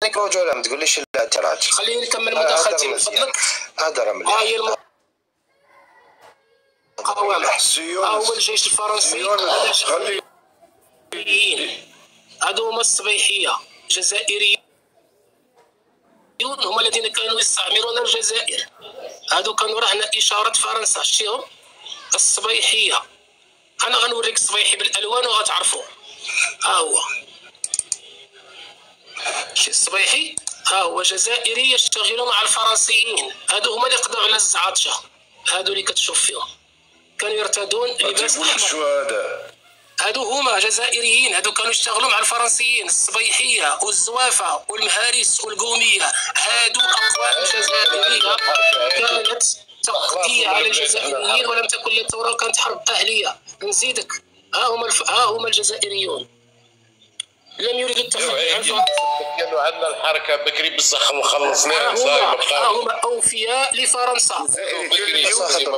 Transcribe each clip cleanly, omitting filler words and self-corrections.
عليك رجوله، ما تقوليش الاعتراض. خليني نكمل مداخلتي من فضلك. هدر مليح. هي المقاومة. هو الجيش الفرنسي هادو هما الصبيحية جزائريون، هما الذين كانوا يستعمرون الجزائر. هادو كانوا رهن إشارة فرنسا. شتيهم الصبيحية. أنا غنوريك الصبيحي بالألوان وغتعرفوه. ها هو شي الصبيحي، ها هو جزائري يشتغل مع الفرنسيين. هادو هما اللي قضاو على الزعاطشة، هادو اللي كتشوف فيهم كانوا يرتدون لباس احمر. هادو هما جزائريين، هادو كانوا يشتغلوا مع الفرنسيين. الصبيحيه والزوافه والمهارس والقوميه، هادو اقوام جزائريه كانت تقضي على الجزائريين، ولم تكن للثوره، كانت حرب اهليه. نزيدك، ها هم الجزائريون لم يريدوا التخلي عن فرنسا. كانوا عندنا الحركه بكري بصح خلصناها صايمه. هم اوفياء لفرنسا.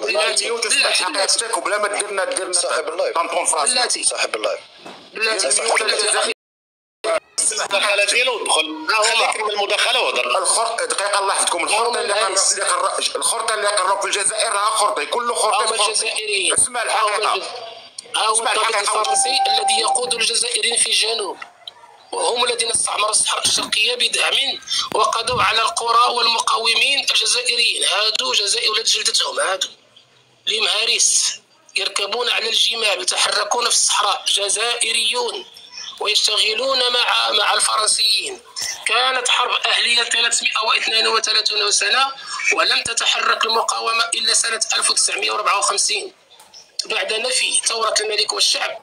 بلاتي وتسمع حقيقتك وبلا ما ديرنا صاحب اللايف. بلاتي صاحب اللايف. بلاتي المداخله ديالو ودخل. خليك من المداخله وهضر. الخرطه دقيقه الله يحفظكم. الخرطه اللي قرروا في الجزائر راه خرطي، كل خرطي هم الجزائريين. اسمع الحقيقه. ها هو الضابط الفرنسي الذي يقود الجزائريين في الجنوب، وهم الذين استعمروا الصحراء الشرقية بدعم وقضوا على القرى والمقاومين الجزائريين. هادو جزائر ولاد جلدتهم، هادو لمهاريس يركبون على الجمال ويتحركون في الصحراء، جزائريون ويشتغلون مع الفرنسيين. كانت حرب أهلية 332 سنة، ولم تتحرك المقاومة إلا سنة 1954 بعد نفي ثورة الملك والشعب،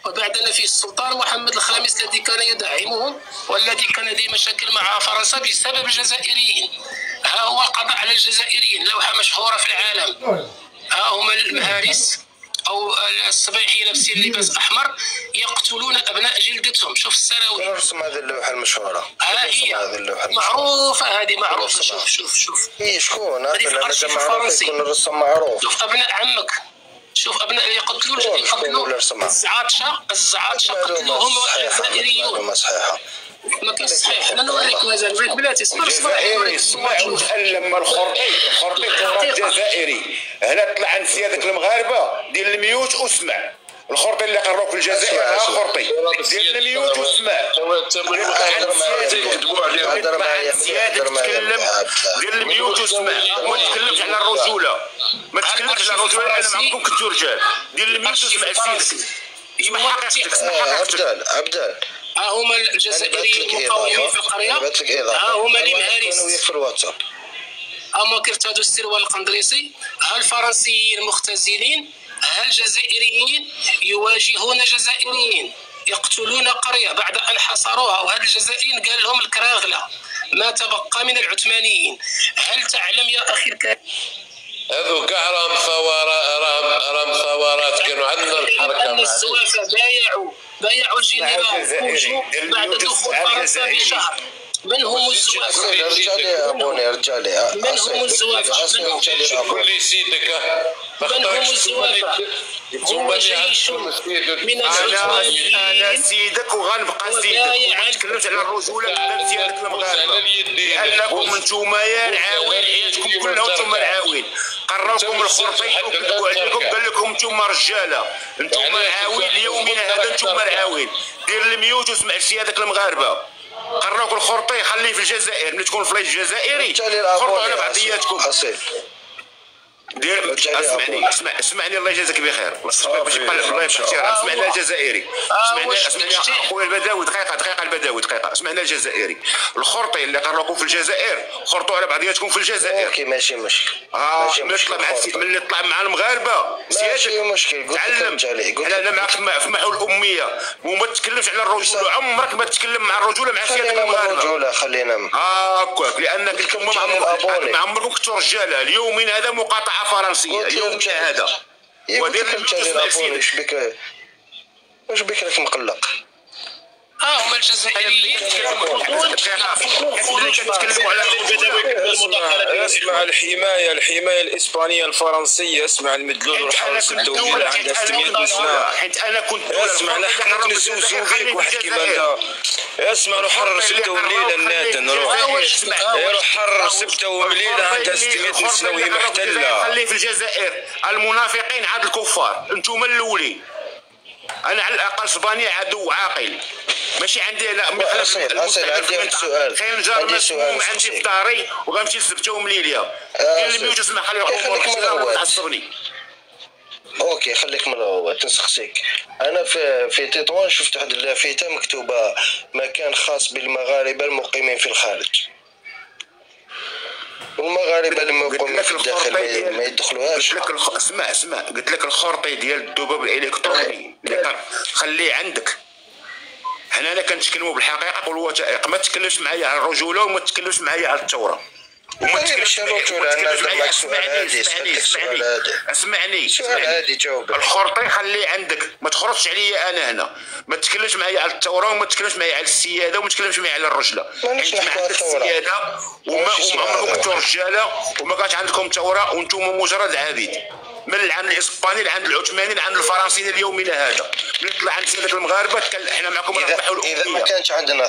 وبعد نفي السلطان محمد الخامس الذي كان يدعمهم والذي كان لديه مشاكل مع فرنسا بسبب الجزائريين. ها هو القضاء على الجزائريين، لوحة مشهورة في العالم. ها هم المهارس أو الصبيحية لابسين لباس أحمر يقتلون أبناء جلدتهم. شوف السراويل. نرسم هذه اللوحة المشهورة. ها هي معروفة، هذه معروفة. شوف هي شكون؟ هذه في الأرشيف الفرنسي. يكون الرسم معروف. شوف أبناء عمك، شوف ابناء اللي يقتلوا الزعاطشه قتلوهم جزائريون. ما صحيحه، ما كاينش صحيح. انا نوريك مازال بلاتي. اسمع وتعلم. ما الخرطي تراث جزائري. هنا طلع عند سيادة المغاربه ديال الميوت واسمع. الخرطي اللي قراو في الجزائر راه خرطي ديال الميوت واسمع. سيادة تتكلم ديال الميوت واسمع، وما تتكلمش على الرجوله. ما تتكلمش على الرجوله. انا معكم كنتو رجال ديال الميوت واسمع سيدك. اسمع حقيقتك. اسمع حقيقتك. عبدال ها هما الجزائريين المقاومين في القريه. ها هما المهارس. في الواتساب هما كيرتادوا السروال القندريسي. ها الفرنسيين المختزلين. ها الجزائريين يواجهون جزائريين يقتلون قريه بعد ان حصروها. وهاد الجزائريين قال لهم الكراغله ما تبقى من العثمانيين. هل تعلم يا اخي الكريم هذو كاع راهم ثورات كانوا عندنا الحركه. ان الزوافه بايعوا الجنرال كوجو بعد دخول فرنسا بشهر. من هم الزوافه؟ رجالي من هم الزوافه؟ قول لي سيدك. من هم الزوافه؟ هو جيش من العثمانيين. انا سيدك وغنبقى سيدك. ما تكلمش على الرجوله قدام سيادة المغاربه، لانكم نتوما يا العاوين حياتكم كلها نتوما العاوين. قراوكم الخرطي وكذبوا عليكم قال لكم نتوما رجاله، نتوما العاوين. ليومنا هذا نتوما العاوين. دير الميوت واسمع سيادة المغاربه. قراوك الخرطي خليه في الجزائر. ملي تكون فلايش جزائري خرطوا على بعضياتكم. دير اسمعني الله يجازيك بخير. الله يبارك فيك. اسمعنا الجزائري. اسمعني اخويا البداوي. دقيقه البداوي. اسمعنا الجزائري. الخرطي اللي قراكم في الجزائر خرطوا على بعضياتكم في الجزائر. اوكي ماشي مشكل. ملي طلع مع المغاربه ماشي مشكل. تعلم. انا معك في محو الاميه وما تتكلمش على الرجوله. عمرك ما تتكلم مع الرجوله مع سيادة المغاربه. الرجوله خلينا هكاك، لانك ما عمركم كنتوا رجاله. اليوم هذا مقاطعه فرنسيه يومنا هذا. ودير واش بك راك مقلق؟ هما الجزائريين اسمع الحمايه الاسبانيه الفرنسيه، اسمع المدلول والحرس الدوليه عندها 600 بسنه. حيت انا كنت اسمع نحن نزوزو بيك واحد كيما انت. اسمع روح حرر سبته ومليله الناتن روح حرر سبته ومليله عندها 600 سنه وهي محتله. خليه في الجزائر. المنافقين عاد الكفار انتم الاولين. انا على الاقل اسبانيا عدو عاقل ماشي عندي لا أصل عندي سؤال. خير نجار مسموم عندي في داري وغنمشي لسبتهم ليليا دير اللي بيوت اسمع خليه يقول تعصبني. اوكي خليك من الاول تنسخسيك. انا في تطوان شفت واحد اللافته مكتوبه مكان خاص بالمغاربه المقيمين في الخارج، والمغاربه المقيمين في الداخل ما يدخلوهاش. قلت لك اسمع قلت لك الخرطي ديال الذباب الالكتروني خليه عندك. حنا انا كنتكلموا بالحقيقه والوثائق، ما تكلمش معايا على الرجوله وما تكلمش معايا على الثوره. وما تكلمش على الرجوله. انا معك سؤال هادي. اسمعني سؤال هادي جاوب. الخرطي خليه عندك، ما تخرجش عليا انا هنا. ما تكلمش معايا على الثوره وما تكلمش معايا على السياده وما تكلمش معايا على الرجله. مانيش نحكوا على الثوره. السياده وما كنتو رجاله وما كانش عندكم ثوره وانتم مجرد عبيد. من العام الاسباني العام العثماني العام الفرنسي ليومنا هذا. من طلع عند سيادة المغاربه احنا معكم. اذا ما كانش عندنا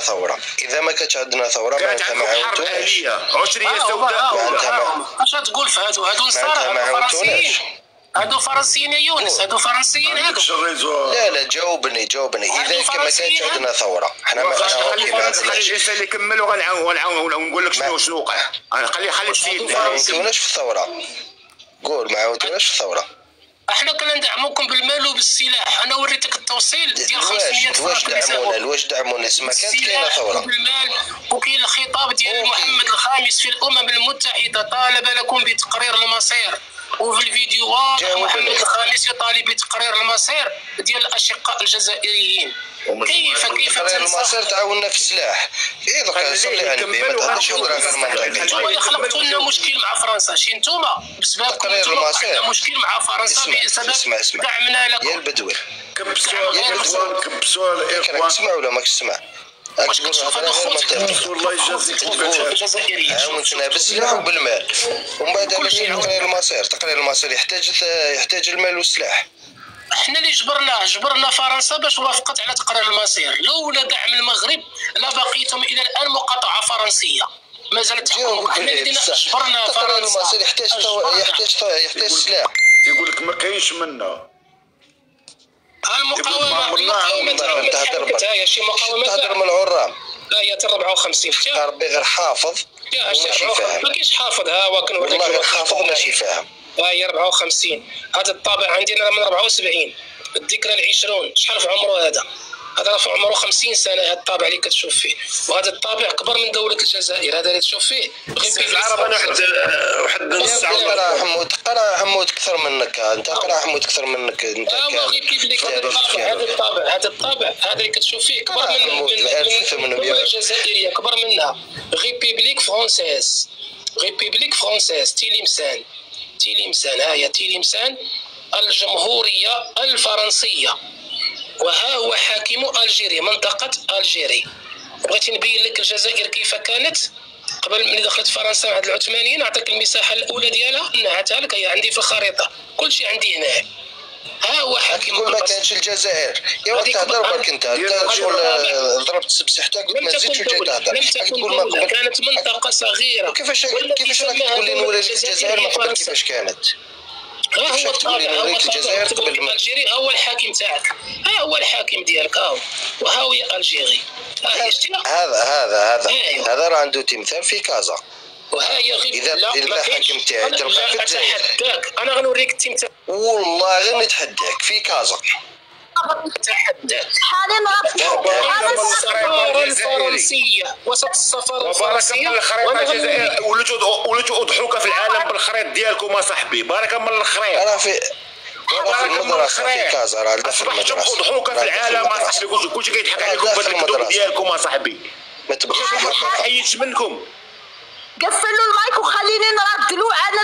ثوره كانت عندكم حرب اهليه عشريه سوداء. اش تقول في هادو الفرنسيين؟ هادو فرنسيين يا يونس، هادو فرنسيين هادو. لا جاوبني اذا ما كانش عندنا ثوره احنا ما خلي الانسان اللي يكمل ونعاون ونقول لك شنو وقع. انا خلي السيد ما عاونتوناش في الثوره. قول ما عاونتوناش في الثوره. احنا كنا ندعموكم بالمال وبالسلاح. انا وريتك التوصيل ديال 500 فرنك. واش دعمونا ما كانت كاينه ثوره بالمال. وكاين الخطاب ديال محمد الخامس في الامم المتحده طالب لكم بتقرير المصير، وفي الفيديوهات محمد الخامس يطالب بتقرير المصير ديال الاشقاء الجزائريين. كيف تقرير المصير تعاوننا في السلاح. دوكا صلي على النبي ما تهضرش هضره في المنطقه. خلقتوا لنا مشكل مع فرنسا شي نتوما بسببكم عندنا مشكل مع فرنسا بسبب دعمنا لكم. يا البدوي كب سؤال اخوان تسمع ولا ماكش تسمع؟ واش كتشوف هذا خوت الله يجازيك الجزائريين عاونتنا بالسلاح وبالمال. ومن بعد تقرير المصير يحتاج المال والسلاح. احنا اللي جبرنا فرنسا باش وافقت على تقرير المصير. لولا دعم المغرب لبقيتم الى الان مقاطعه فرنسيه ما زالت تحكم. احنا اللي جبرنا فرنسا. تقرير المصير يحتاج سلاح. يقول لك ما كاينش منا المقاومه تاع شي مقاومه تهضر من العرام. لا هي 54 ربي غير حافظ وماشي فاهم. ما كاينش حافظ. ها هو كنوريك والله غير حافظ ماشي فاهم. هي 54. هذا الطابع عندي انا من 74. الذكرى العشرون. شحال في عمره هذا في عمره 50 سنه. هذا الطابع اللي كتشوف فيه، وهذا الطابع كبر من دوله الجزائر. هذا اللي تشوف فيه غير في العرب. انا واحد نص ساعه. قرا حمود اكثر منك. انت قرا حمود اكثر منك. انت هذا الطابع هذا اللي كتشوف فيه كبر من الدوله الجزائريه، كبر منها. ريبوبليك فرونسيز تيليمسان. ها هي تيليمسان الجمهوريه الفرنسيه. وها هو حاكم الجيري منطقه الجيري. بغيت نبين لك الجزائر كيف كانت قبل من دخلت فرنسا مع العثمانيين. نعطيك المساحه الاولى ديالها نعتها لك. هي عندي في الخريطه كل شيء عندي هنا. ها هو حاكم. ما كانش الجزائر يا وقت تهضر برك. انت شغل ضربت سبسحتك ما زدتش وجاي تهضر. كانت منطقه صغيره. كيفاش راك تقول لي نوري لك الجزائر ما قبل كيفاش كانت؟ ها هو الجزائر قبل الجيري. هو الحاكم تاعك. ها هو الحاكم ديالك. وها هي الجيري. هذا راه عنده تمثال في كازا. وها هي غير اذا الحاكم تاعي تلقى في الجزائر. انا غنوريك التمثال. والله غير نتحداك في كازا. السفارة الفرنسية وسط السفارة الفرنسية. الخريطة الجزائر وليتوا اضحوك في العالم بالخريط ديالكم اصاحبي. بارك من الخريط. انا في المدرسة في كازا. راه في المدرسة اضحوك في العالم اصاحبي. كلشي كيضحك عليكم بهذا الكذوب ديالكم اصاحبي. ما تبغيش حيدت منكم. قفلوا المايك وخليني نرد له. انا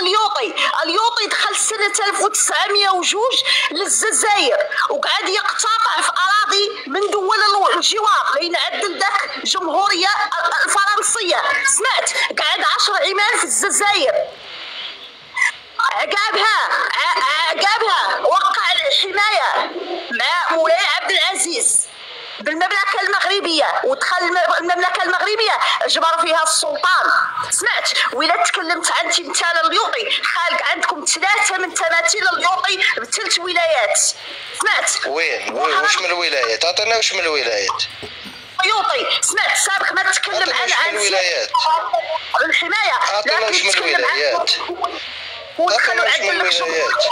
اليوطي دخل سنه 1902 للجزائر وقعد يقتطع في اراضي من دول الجوار لين عدل ذاك الجمهوريه الفرنسيه. سمعت قعد 10 عمان في الجزائر. عقابها وقع الحمايه مع مولاي عبد العزيز بالمملكه المغربيه، ودخل المملكه المغربيه جبر فيها السلطان. سمعت ولا تكلمت عن تمثال اليوطي خالق عندكم 3 من تماثيل اليوطي ب3 ولايات. سمعت وين واش من الولايات؟ عطينا واش من الولايات يوطي. سمعت سابق ما تتكلم عن الولايات الحمايه، عطينا واش من الولايات ودخلوا عند الولايات.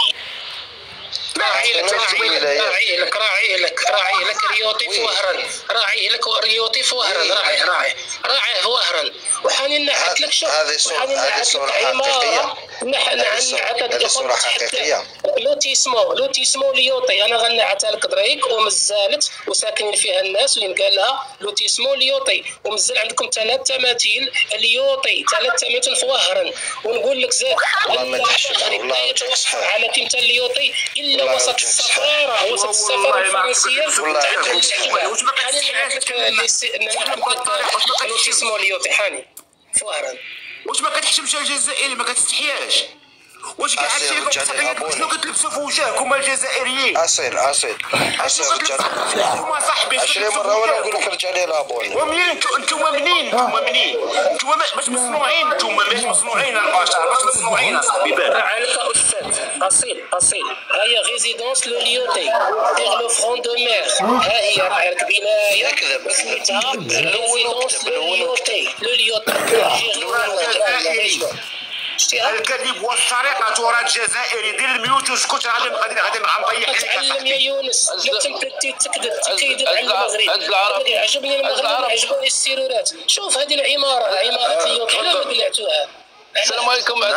راعي لك ريوطي في وهران، راعي لك ريوطي في وهران، راعي في وهران. وحاني نعت لك شوف، وحاني نعت لك عمارة هذه صورة حقيقية. لوتيسمو ليوطي. انا غنعتها لك دريك ومزالت وساكنين فيها الناس وينقال لها لوتيسمو ليوطي، ومزال عندكم 3 تماثيل اليوطي، 3 تماثيل في وهران. ونقول لك زاد لا يتوفر على تمثال اليوطي الا وسط السفاره الفرنسيه. واش ما لوتيسمو ليوطي حاني في وهران. واش ما كتحشمش الجزائري؟ ما كتستحياش؟ واش قاعد شنو كتلبسوا في وجهكم الجزائريين؟ اصيل انتم صاحبي 20 مره وانا نقول لك رجع لي لابوني. ومنين انتم منين؟ انتم مش مصنوعين، انتم مش مصنوعين البشر، مش مصنوعين اصاحبي. عليك استاذ اصيل هاي ريزيدونس لو ليوتي دير لو فرون دو مير. ها هي راك بنايه سميتها ريزيدونس لو ليوتي. الكذب والسرقه تراث جزائري. دير الميوت وسكت. غادي نطيح عليك. تعلم يا يونس، لا تكذب على المغرب. عجبني المغرب، عجبوني السيرورات. شوف هذه العماره اليوطي لا قلعتوها. السلام عليكم. عز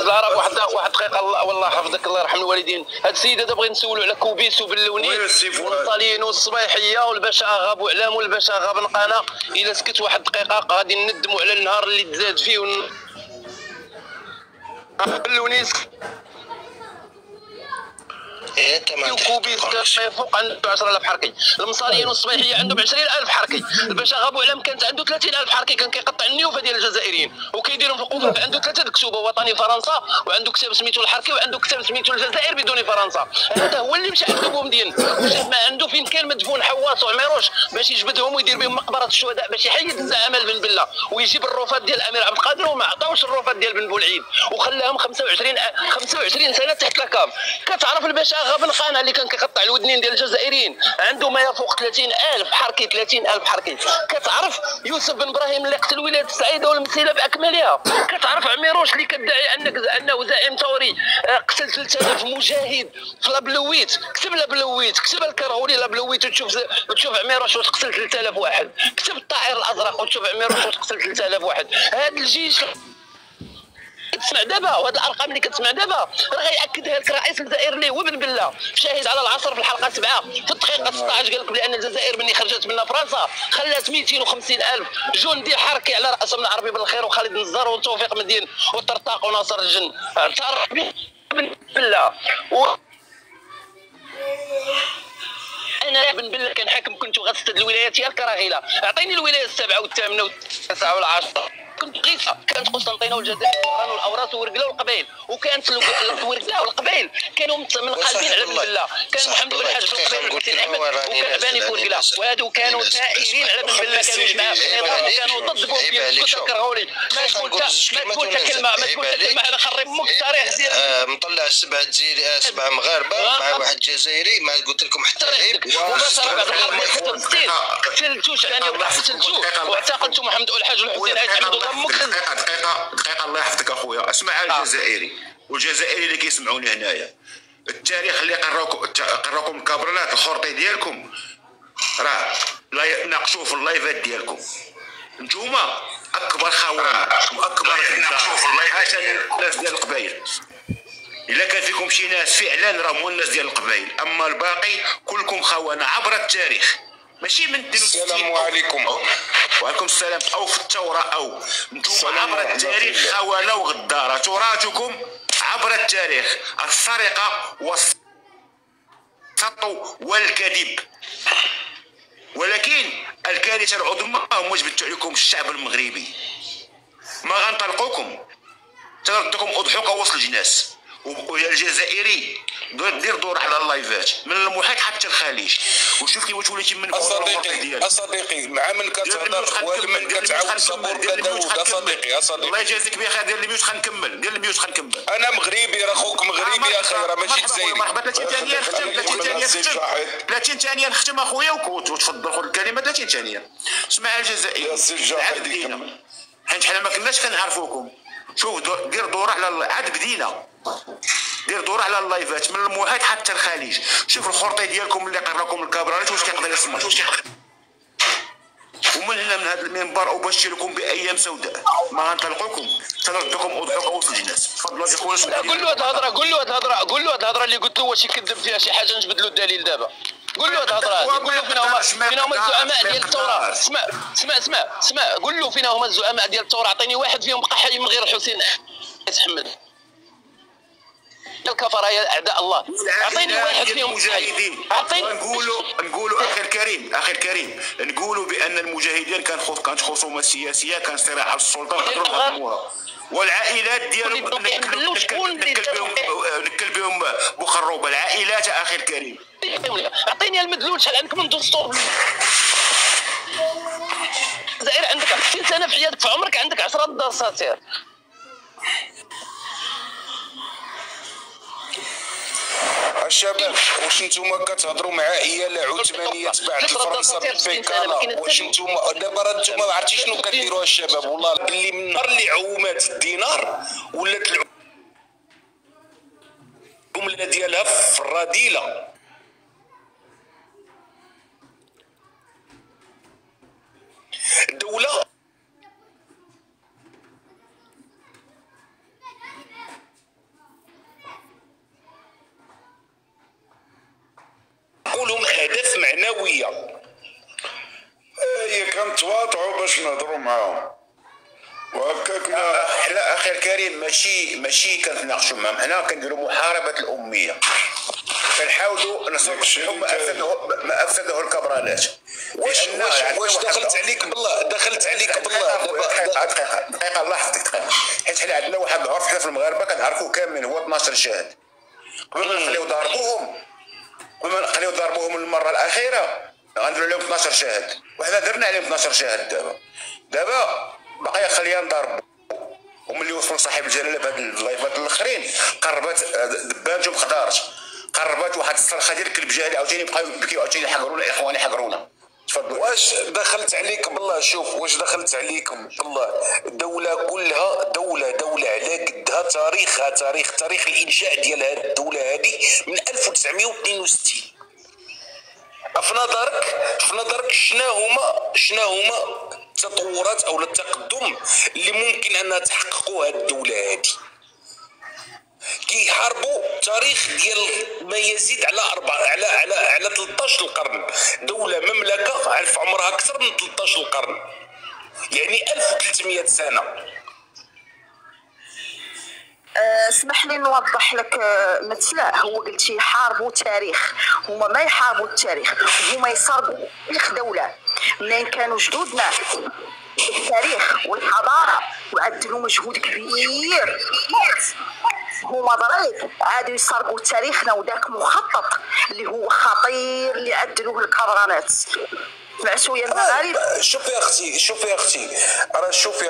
العرب واحد دقيقه. والله حفظك الله يرحم الوالدين. هاد السيد هذا بغيت نسولو على كوبيس وبلوني والصالين والصباحيه والباشا اغا بوعلام والباشا اغا بنقانه. الا سكت واحد دقيقه غادي ندموا على النهار اللي تزاد فيه بلوني كوبيس فوق عنده 10,000 حركي. المصالين والصباحيه عندهم 20,000 حركي. الباشا غابو علام كانت عنده 30,000 حركي. كان كيقطع النيوفه ديال الجزائريين وكيديرهم في القوه. عنده 3 كتوبه: وطني فرنسا، وعنده كتاب سميتو الحركي، وعنده كتاب سميتو الجزائر بدون فرنسا. هذا هو اللي مشى عنده بومدين وجاب ما عنده فين كان مدفون حواس وعميروش باش يجبدهم ويدير بهم مقبره الشهداء باش يحيد الزعامه بن بله ويجيب الرفات ديال الامير عبد القادر. وما عطاوش الرفات ديال بن بولعيد وخلاهم 25 سنه تحت لاكام. كتعرف الباشا غا بنقانه اللي كان كيقطع الودنين ديال الجزائريين عنده ما يفوق 30,000 حركي. 30,000 حركي. كتعرف يوسف بن ابراهيم اللي قتل ولايه الصعيده والمسيله باكملها. كتعرف عميروش اللي كدعي انه زعيم ثوري قتل 3,000 مجاهد في لابلويت. كتب لابلويت، كتب الكرهولي لابلويت وتشوف عميروش وتقتل 3,000 واحد. كتب الطائر الازرق وتشوف عميروش وتقتل 3,000 واحد. هذا الجيش كتسمع دابا وهاد الارقام اللي كتسمع دابا راه غياكدها لك رئيس الجزائر اللي هو بن بله شاهد على العصر في الحلقه 7 في الدقيقه 16 قال لك بان الجزائر ملي خرجت من فرنسا خلات 250,000 جندي حركي على راسهم العربي بن الخير وخالد النزار وتوفيق مدين وطرطاق وناصر الجن. اعترف بن بله انا بن بله كان حاكم كنت غتسد الولايات يا الكراهيله. اعطيني الولايه 7 و8 و9 و10. كنت قيسه. كانت قسنطينه والجزائر ووهران والاوراس وورقله والقبائل. وكانت ورقله والقبائل كانوا منقلبين على بن بله. كان محمد بن الحاج في القبائل وحسين احمد وكعباني في ورقله. وهادو كانوا ثائرين على بن بله. كانوا جماعه في النظام وكانوا ضد بومدين. كنت كرهولي ما تقول حتى كلمه انا خرب امك التاريخ ديال مطلع 7 جزائري 7 مغاربه مع واحد جزائري. ما قلت لكم حتى عيب. وبصراحه بعد الحرب 65 قتلتو شاني وقتلتو واعتقلتو محمد الحاج والحسين احمد. دقيقة الله يحفظك اخويا. اسمع الجزائري والجزائري اللي كيسمعوني هنايا. التاريخ اللي قراكم الكابرنات الخرطي ديالكم راه لا ناقشوه في اللايفات ديالكم. نتوما اكبر خونه واكبر حاشا الناس ديال القبائل. الا كان فيكم شي ناس فعلا راه هما الناس ديال القبائل. اما الباقي كلكم خونه عبر التاريخ ماشي من 62. السلام عليكم. وعليكم السلام. او في الثوره او انتم عبر التاريخ خونه وغداره، تراثكم عبر التاريخ السرقه والسطو والكذب. ولكن الكارثه العظمى هم جبدتوا عليكم الشعب المغربي. ما غنطلقوكم تردكم اضحوك وسط الجناس. ويا الجزائري دير دور على اللايفات من المحيط حتى الخليج وشوف كيفاش وليتي من اصدقي مع من كتهضر ومن كتعاود صبور كداود. اصدقي الله يجازيك بخير. دير الميوت خنكمل، دير الميوت خنكمل. انا مغربي، راه خوك مغربي يا اخي، راه ماشي جزائري. مرحبا 30 ثانيه نختم، 30 ثانيه نختم، 30 ثانيه نختم اخويا وتفضل خذ الكلمه 30 ثانيه. اسمع الجزائري عاد بدينا حيت حنا ما كناش كنعرفوكم. شوف دير دور على عاد بدينا، دير دور على اللايفات من المحيط حتى الخليج. شوف الخرطي ديالكم اللي قراكم الكابرالات واش كيقدر يصمت. ومن هنا من هذا المنبر ابشركم بايام سوداء ما غنطلقوكم تردكم اضحوك وسط الناس. تفضلوا يا خويا. قول له هاد الهضره، قول له هاد الهضره، قول له هاد الهضره اللي قلت له واش يكذب فيها شي حاجه نجبد له الدليل دابا. قول له هاد الهضره هادي، قول له فين هما الزعماء ديال الثوره. اسمع قول له فين هما الزعماء ديال الثوره. عطيني واحد فيهم بقى حي من غير حسين يتحمل الكفره يا اعداء الله. اعطيني واحد فيهم مجاهدين. نقولوا اخي الكريم نقولوا بان المجاهدين كانت خصومه سياسيه، كان صراع على السلطه والعائلات ديالهم نكل بهم بخروبه العائلات. اخي الكريم اعطيني المدلول. شحال عندك من دستور الجزائر؟ عندك 20 سنه في حياتك، في عمرك عندك 10 دساتير. الشباب واش نتوما كتهضروا مع عيال عثمانيات بعد فرنسا بالفيكاله؟ واش نتوما دابا راه نتوما ما عرفتي شنو كديروا الشباب؟ والله باللي من نهار اللي عومات الدينار ولات العمله ديالها في الرذيله. الدوله لهم اهداف معنويه. هي كنتواطعوا باش نهضروا معاهم وهكاك. حنا اخي الكريم ماشي كنتناقشوا معاهم، حنا كنديروا محاربه الاميه، كنحاولوا نصلحوا ما افسده الكبرانات. واش دخلت عليك بالله دقيقه الله يحفظك دقيقه. حيت حنا عندنا واحد العرف حنا في المغاربه كنعرفوه كامل، هو 12 شاهد. قبل ما نخليو ضربوهم المره الاخيره غنديروا لهم 12 شاهد، وحنا درنا عليهم 12 شاهد. دابا باقي خلينا نضربوا. وملي وصلوا صاحب الجلاله بهاد اللايفات الاخرين قربت دبانج وما قدرش، قربت واحد الصرخه ديال الكلب جاهل عاوتاني بقاو يبكيو عاوتاني يحقرونا اخواني حقرونا. تفضلوا. واش دخلت عليك بالله؟ شوف واش دخلت عليك بالله. الدوله كلها دوله على قدها، تاريخ الانشاء ديال هذه الدوله هذه من 1962. في نظرك شنا هما التطورات او التقدم اللي ممكن انها تحققوا هذه الدوله هذه؟ كيحاربوا تاريخ ديال ما يزيد على 13 القرن. دوله مملكه عرف عمرها اكثر من 13 القرن، يعني 1300 سنه. اسمح لي نوضح لك مثلا. هو قلتي يحاربوا التاريخ، هما ما يحاربوا التاريخ، هما يصربوا تاريخ دوله. منين كانوا جدودنا التاريخ والحضاره وعدلوا مجهود كبير، هما ضريب عادوا يسرقوا تاريخنا وداك مخطط اللي هو خطير اللي عدلوه الكبرانات. سمعتوا يا المغاربه؟ شوفي يا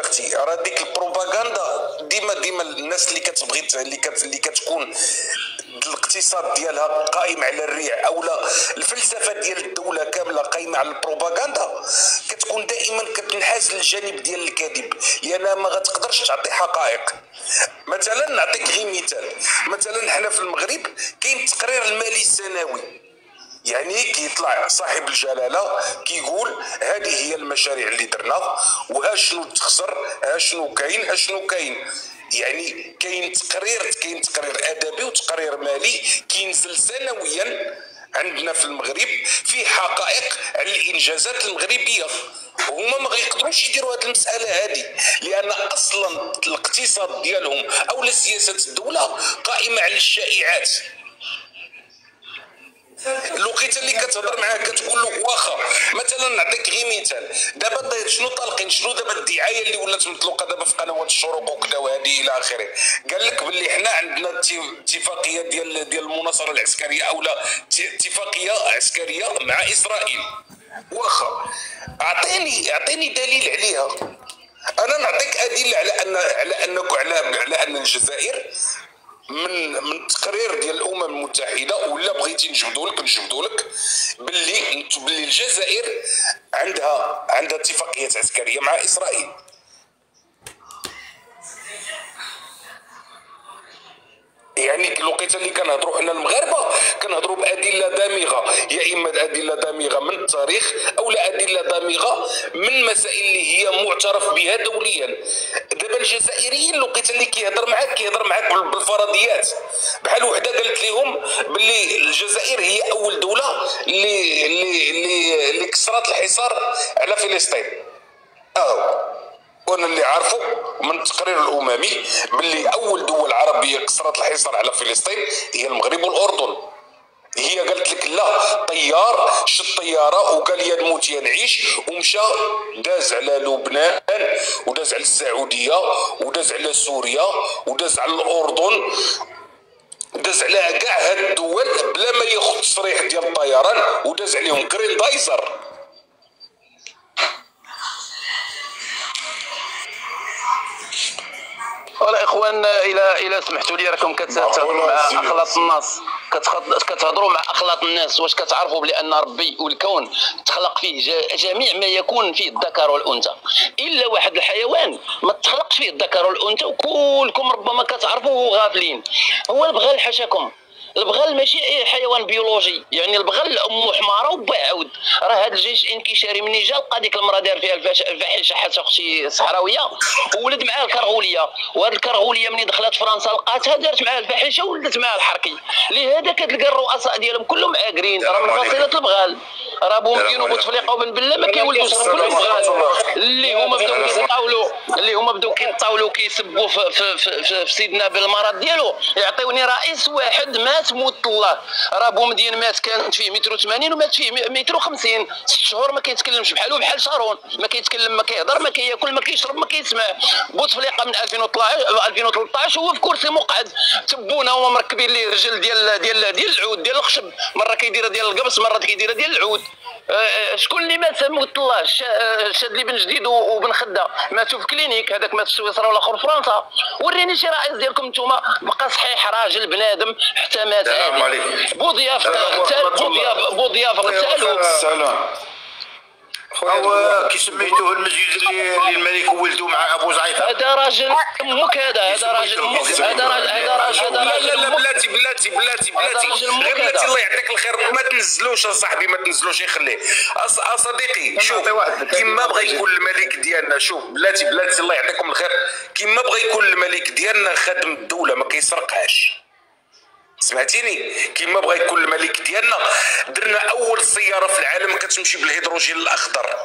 اختي راه ديك البروباغندا ديما الناس اللي كتبغي اللي كتكون الاقتصاد ديالها قائم على الريع او لا الفلسفه ديال الدوله كامله قائمه على البروباغندا، كتكون دائما كتنحاز للجانب ديال الكذب، لانها ما غتقدرش تعطي حقائق. مثلا نعطيك غير مثلا حنا في المغرب كاين التقرير المالي السنوي، يعني كيطلع صاحب الجلاله كيقول هذه هي المشاريع اللي درنا وها شنو تخسر، ها شنو كاين. يعني كاين تقرير ادبي وتقرير مالي كينزل سنويا عندنا في المغرب فيه حقائق على الانجازات المغربيه، وهما ما غيقدروش يديروا هذه المساله هذه، لان اصلا الاقتصاد ديالهم او سياسه الدوله قائمه على الشائعات. الوقيته اللي كتهضر معاه كتقول له واخا مثلا نعطيك غير مثال، دابا شنو طالقين، شنو دابا الدعايه اللي ولات مطلوقه دابا في قنوات الشروق وكذا وهذه الى اخره، قال لك باللي حنا عندنا اتفاقيه ديال المناصره العسكريه او لا اتفاقيه عسكريه مع اسرائيل. واخا اعطيني دليل عليها. انا نعطيك ادله على ان الجزائر من تقرير ديال الامم المتحده، ولا بغيتي نجبدوا لك باللي الجزائر عندها اتفاقيات عسكريه مع اسرائيل. يعني الوقيته اللي كنهضروا حنا المغاربه كنهضروا بادله دامغه، يا اما ادله دامغه من التاريخ او لا ادله دامغه من مسائل اللي هي معترف بها دوليا. دابا الجزائريين الوقيته اللي كيهضر معاك بالفرضيات، بحال وحده قالت لهم باللي الجزائر هي اول دوله اللي كسرت الحصار على فلسطين. وانا اللي عارفه من التقرير الاممي باللي اول دول عربيه كسرت الحصار على فلسطين هي المغرب والاردن. هي قالت لك لا، طيار شد طياره وقال يا نموت يا نعيش، ومشى داز على لبنان وداز على السعوديه وداز على سوريا وداز على الاردن، داز على كاع هاد الدول بلا ما ياخذ تصريح ديال الطيران، وداز عليهم كرين دايزر. والله اخوان الى سمحتوا لي راكم كتهضروا مع اخلاط الناس، كتهضروا مع اخلاط الناس. واش كتعرفوا بان ربي والكون تخلق فيه جميع ما يكون فيه الذكر والانثى، الا واحد الحيوان ما تخلقش فيه الذكر والانثى، وكلكم ربما كتعرفوا غافلين، هو البغال. حاشاكم، البغال ماشي حيوان بيولوجي، يعني البغال امه حماره وباه عود. راه هذا الجيش الانكشاري مني جا لقى ديك المراه دار فيها الفاحشه حتى اختي صحراويه وولد معاها الكرغوليه، وهاد الكرغوليه مني دخلت فرنسا لقاتها دارت معاها الفاحشه وولدت معاها الحركي. لهذا كتلقى الرؤساء ديالهم كلهم عاقرين، راه من فصيله البغال. راه بومدين وبوتفليقه وبن بالله ما كيولدوش، كلهم بغال اللي هما بداو كيطاولوا كيسبوا في سيدنا بالمرض ديالو. يعطيوني رئيس واحد مات موت الله. راه بومدين مات كانت فيه 180 ومات فيه 150، 6 شهور ما كيتكلمش، بحال شارون، ما كيتكلم ما كيهضر ما كياكل ما كيشرب ما كيسمع. بوتفليقه من 2013 هو في كرسي مقعد، تبونا هما مركبين ليه رجل ديال العود ديال الخشب، مره كيديرها ديال القبص مره كيديرها ديال العود. شكون اللي مات موت الله؟ شاد لي بن جديد وبن خده ماتوا في كلينيك، هذاك مات في سويسرا والاخر في فرنسا. وريني شي رئيس ديالكم نتوما بقى صحيح راجل بنادم حتى مات عادي. بوضياف غتالو. السلام او كي سميتوه المسجد اللي الملك ولدوا مع ابو زعيفه. هذا راجل امك، هذا راجل امك، هذا راجل بلاتي غير بلاتي الله يعطيك الخير. ما تنزلوش اصاحبي، ما تنزلوش، يخليه اصديقي. شوف كيما بغى يكون الملك ديالنا، شوف بلاتي الله يعطيكم الخير، كيما بغى يكون الملك ديالنا خادم الدوله ما كيسرقهاش. سمعتيني؟ كيما بغى يكون الملك ديالنا درنا اول سياره في العالم كتمشي بالهيدروجين الاخضر.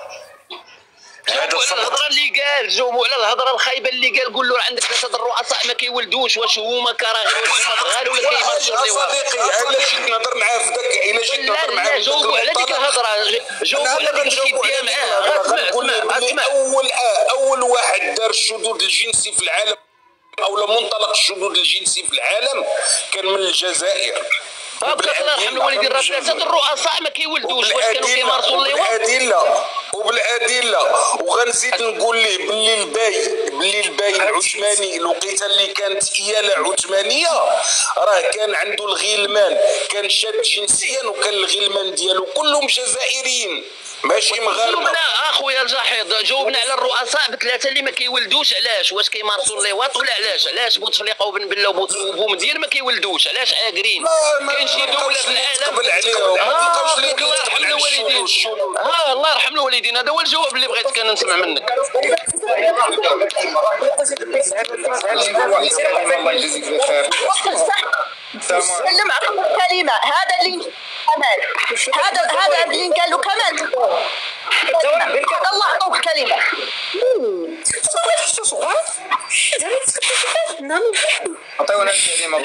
هذا الهضره اللي قال، جاوبوا على الهضره الخايبه اللي قال. قول له عندك 3 الرؤساء ما كيولدوش، واش هما كراهن واش هما بغال ولا كيمارسوا اللواء؟ صديقي الا جيت نهضر معاه في ذاك، الا جيت نهضر معاه لا جاوبوا على ديك الهضره، جاوبوا على ديك الكيديه معاه. اسمع اول واحد دار الشذوذ الجنسي في العالم او منطلق الشذوذ الجنسي في العالم كان من الجزائر. الله يرحم الوالدين، راه 3 الرؤساء ما كيولدوش، واش كانوا كيمارسوا اللواء؟ وبالادله وغنزيد نقول ليه باللي الباي العثماني الوقيته اللي كانت اياله عثمانيه راه كان عنده الغلمان، كان شاد جنسيا وكان الغلمان ديالو كلهم جزائريين ماشي مغاربه. جاوبنا اخويا الجحيظ، جاوبنا على الرؤساء ب3 اللي ما كيولدوش. علاش؟ واش كيمارسوا اللواط ولا علاش بوتفليقه وبن بله وبومدين ما كيولدوش؟ علاش عاقرين؟ كاين شي دوله في العالم الله يرحم الوالدين. الله يرحم الوالدين، هذا هو الجواب اللي بغيت كان نسمع منك. الله يجزيك بخير. سلم عقب الكلمه. هذا اللي كمال، هذا اللي قال له كمال. الله عطوك كلمه. عطيونا الكلمه.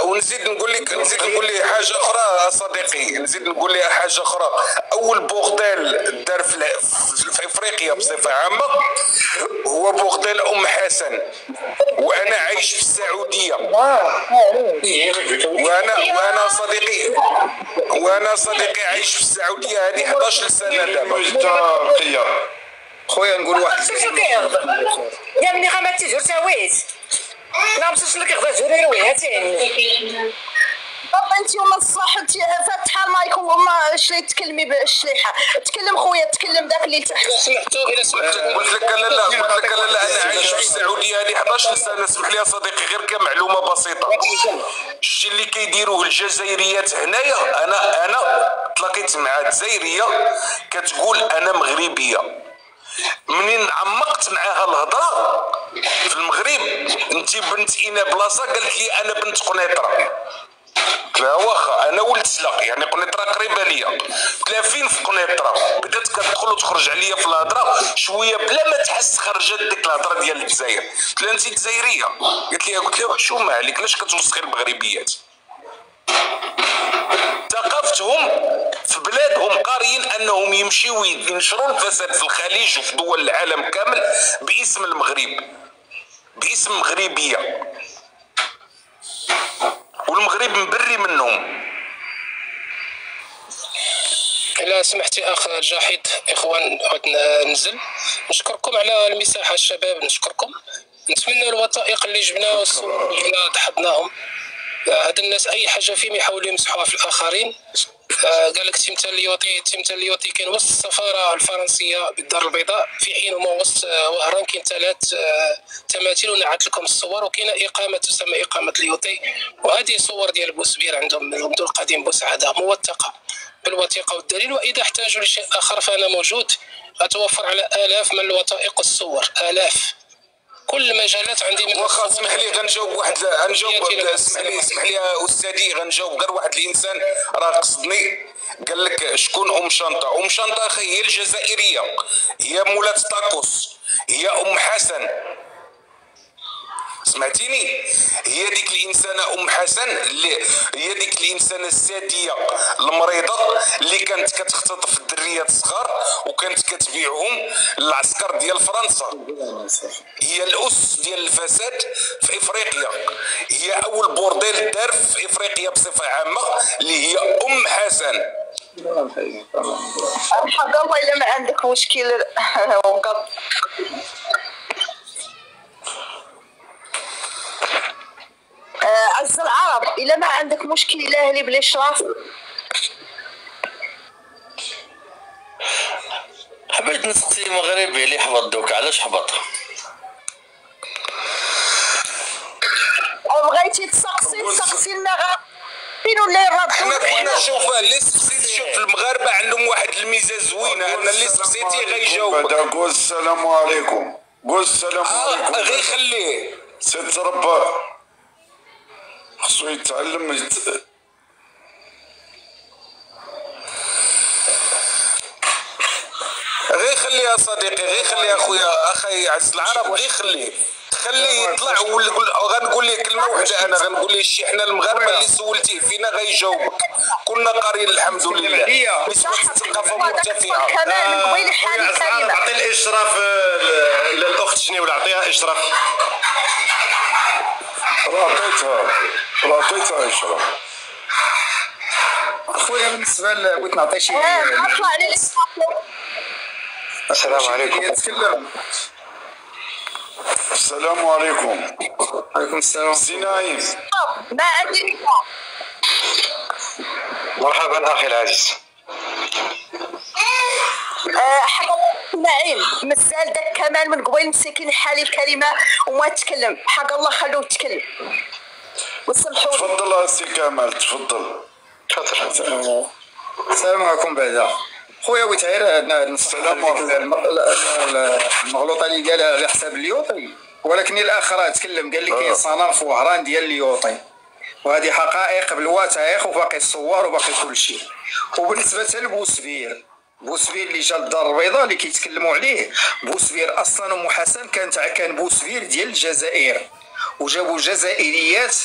ونزيد نقول لك حاجه اخرى صديقي، نزيد نقول لك حاجه اخرى. اول بوغديل دار في افريقيا بصفه عامه هو بوغديل حسن، وانا عايش في السعوديه، وانا صديقي عايش في السعوديه هذه 11 سنه دابا. خويا نقول واحد يا مني غمتي جور سويت لا مشيت لك غدا جوري رويهاتين انت يوم الصباح انت فاتحه المايك وما شلي تكلمي بالشليحه. تكلم خويا، تكلم داك اللي تحت. قلت لك لا انا عايش في السعوديه هذه 11 سنه. اسمح لي يا صديقي غير كمعلومه بسيطه، الشيء اللي كيديروه الجزائريات هنايا، انا تلاقيت مع جزائريه كتقول انا مغربيه. منين عمقت معاها الهضره في المغرب، انت بنت اين بلاصه؟ قالت لي انا بنت قنيطره. قلت لها واخا انا ولد سلا، يعني قنيطره قريبه ليا. قلت لها فين في قنيطره؟ بدات كتدخل وتخرج عليا في الهضره شويه بلا ما تحس، خرجت ديك الهضره ديال الجزائر. قلت لها انت جزائريه؟ قلت لها شو ما عليك علاش كتوسخي المغربيات؟ ثقافتهم في بلادهم قاريين انهم يمشيو ينشروا الفساد في الخليج وفي دول العالم كامل باسم المغرب، باسم مغربيه، والمغرب مبري منهم. إلا سمحتي أخ جاحد، إخوان ننزل. نشكركم على المساحة الشباب، نشكركم. نتمنى الوثائق اللي جبناها والصور اللي جبنا ضحضناهم، هاد الناس أي حاجة فيهم يحاولوا يمسحوها في الآخرين. قال لك تمثال ليوطي كان وسط السفارة الفرنسية بالدار البيضاء، في حين هما وسط وهران كاين 3 تماثيل، ونعت لكم الصور. وكاينه إقامة تسمى إقامة ليوطي، وهذه صور ديال بوسبير عندهم من المدن القديم بوسعادة موثقة بالوثيقة والدليل. وإذا احتاجوا لشيء آخر فأنا موجود، أتوفر على آلاف من الوثائق والصور، آلاف كل مجالات عندي. من واخا اسمح لي غنجاوب واحد، اسمح لي يا استاذي، غنجاوب غير واحد الانسان راه قصدني. قال لك شكون شنطه؟ شنطه اخي هي الجزائريه، هي مولات طاكوس، هي حسن. سمعتيني؟ هي ديك الانسانه حسن اللي هي ديك الانسانه الساديه المريضه اللي كانت كتختطف الدريات الصغار وكانت كتبيعهم للعسكر ديال فرنسا. هي الاس ديال الفساد في افريقيا، هي اول بورديل دار في افريقيا بصفه عامه اللي هي حسن. حق الله الا ما عندك مشكل عز العرب، إلا ما عندك مشكل إلهي بالإشراف. حبيت نسقسي المغربي اللي حبط دوك، علاش حبط؟ بغيتي تسقسي المغاربين ولا يردوا؟ حنا بغينا نشوفها اللي سقسيتي. شوف المغاربه عندهم واحد الميزه زوينه، ان اللي سقسيتي غيجاوبك. قول السلام عليكم، قول السلام عليكم. غير خليه ست رباه خصو يتعلم. غير خليه يا صديقي، غير خليه يا خويا اخي عز العرب، غير خليه يطلع. غنقول لك كلمه واحده، انا غنقول لك شي حنا المغاربه اللي سولتيه فينا غيجاوبك. كنا قاريين الحمد لله، نسبه الثقافه مرتفعه. كمان من قبيل حالي كريمه. اعطي الاشراف للاخت شنو، ولا اعطيها اشراف. عطيتها اشراف. اخويا بالنسبه بغيت نعطي شي اطلع لي. السلام عليكم. السلام عليكم. وعليكم السلام. سي نايم. ما عندي. مرحبا اخي العزيز. حق نعيم مسال داك كمال من قبيل مسكين حالي الكلمه وما تكلم. حق الله خلوه يتكلم وسمحوا. تفضل سي كمال، تفضل. السلام عليكم. بعدا خويا بغيت غير المغلوطه اللي قالها على حساب اليوطي، ولكن الاخر تكلم قال لك كاين صنف وهران ديال اليوطي. وهذه حقائق بالوثائق وباقي الصور وباقي كل شيء. وبالنسبه لبوسبير، بوسبير اللي جا للدار البيضاء اللي كيتكلموا عليه، بوسبير اصلا ام حسن كان بوسبير ديال الجزائر، وجابوا جزائريات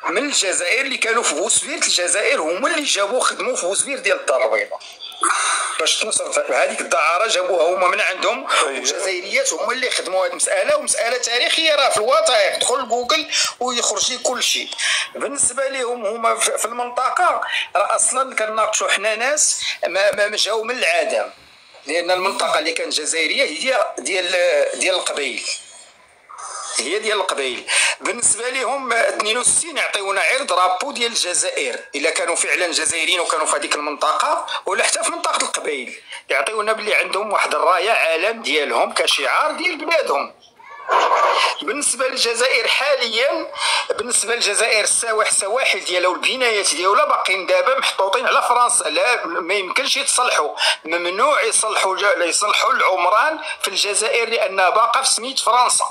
من الجزائر اللي كانوا في بوسبير الجزائر هما اللي جابوا خدموا في بوسبير ديال الدار البيضاء باش تنصر هذيك الدعاره، جابوها هما من عندهم، والجزائريات هما اللي خدموا هذه المساله، ومساله تاريخيه راه في الوثائق، دخل لجوجل ويخرج لك كل شيء. بالنسبه لهم هما في المنطقه راه اصلا كنناقشوا حنا ناس ما جاوا من العدم، لان المنطقه اللي كانت جزائريه هي ديال القبائل، هي ديال القبائل. بالنسبه لهم 62 يعطيونا غير درابو ديال الجزائر الا كانوا فعلا جزائريين وكانوا في هذيك المنطقه، ولا حتى في منطقه القبائل يعطيونا بلي عندهم واحد الرايه علم ديالهم كشعار ديال بلادهم. بالنسبه للجزائر حاليا، بالنسبه للجزائر السواحل ديالها والبنايات ديالها باقيين دابا محطوطين على فرنسا، لا ما يمكنش يتصلحوا، ممنوع يصلحوا العمران في الجزائر لانها باقا في سميت فرنسا.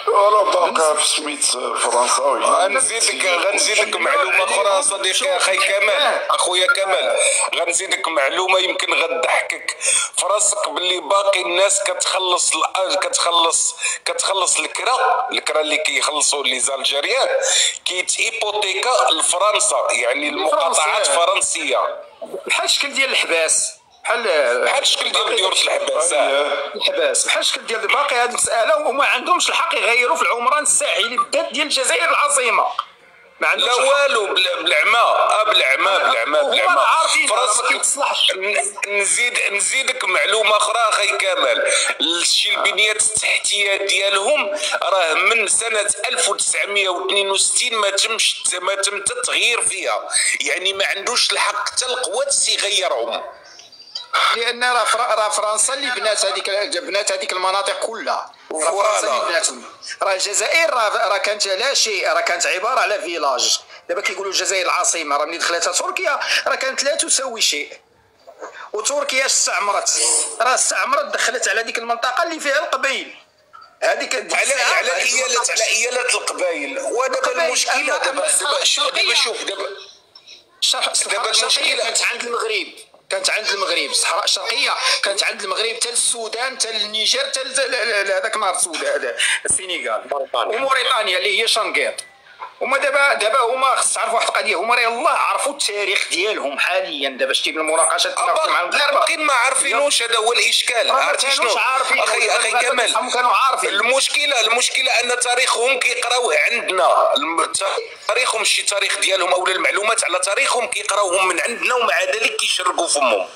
ولا باقا في سميت فرنساوي. غنزيدك معلومه اخرى صديقي اخي كمال، اخويا كمال، غنزيدك معلومه يمكن غتضحكك في راسك، باللي باقي الناس كتخلص الكرا اللي كيخلصوا لي زالجيريان كيتيبوتيكا لفرنسا، يعني المقاطعات فرنسيه بحال الشكل ديال الحباس، بحال الشكل ديال ديور الحباس، بحال الشكل ديال باقي هذه المساله، وما عندهمش الحق يغيروا في العمران الساحلي بالذات ديال الجزائر العاصمه، ما عندهمش لا والو بالعمى فراسك. نزيدك معلومه اخرى اخي كمال، البنيات التحتيه ديالهم راه من سنه 1962 ما تم التغيير فيها، يعني ما عندوش الحق حتى القوات يغيرهم، لان راه فرنسا اللي بنات هذيك المناطق كلها، فرنسا اللي بناتهم. راه الجزائر راه كانت لا شيء، راه كانت عباره على فيلاج. دابا كيقولوا الجزائر العاصمه، راه ملي دخلتها تركيا راه كانت لا تساوي شيء، وتركيا استعمرت، دخلت على ديك المنطقه اللي فيها القبائل، هذيك على ايالات القبائل. ودابا المشكله دابا شوف دابا المشكله كانت عند المغرب، الصحراء الشرقيه كانت عند المغرب، حتى السودان، حتى النيجر، حتى هذاك نهر السوداء السنغال وموريتانيا اللي هي شنقيط. هما دابا هما خص تعرفوا واحد القضيه، هما راه الله عرفوا التاريخ ديالهم حاليا. دابا شتي بالمناقشات مع المغاربه باقيين ما عارفينوش، هذا هو الاشكال. عرفتي شنو اخي كمال؟ كانوا عارفين المشكله ان تاريخهم كيقراوه عندنا، تاريخهم ماشي تاريخ ديالهم، اولا المعلومات على تاريخهم كيقراوهم من عندنا، ومع ذلك كيشرقوا فمهم.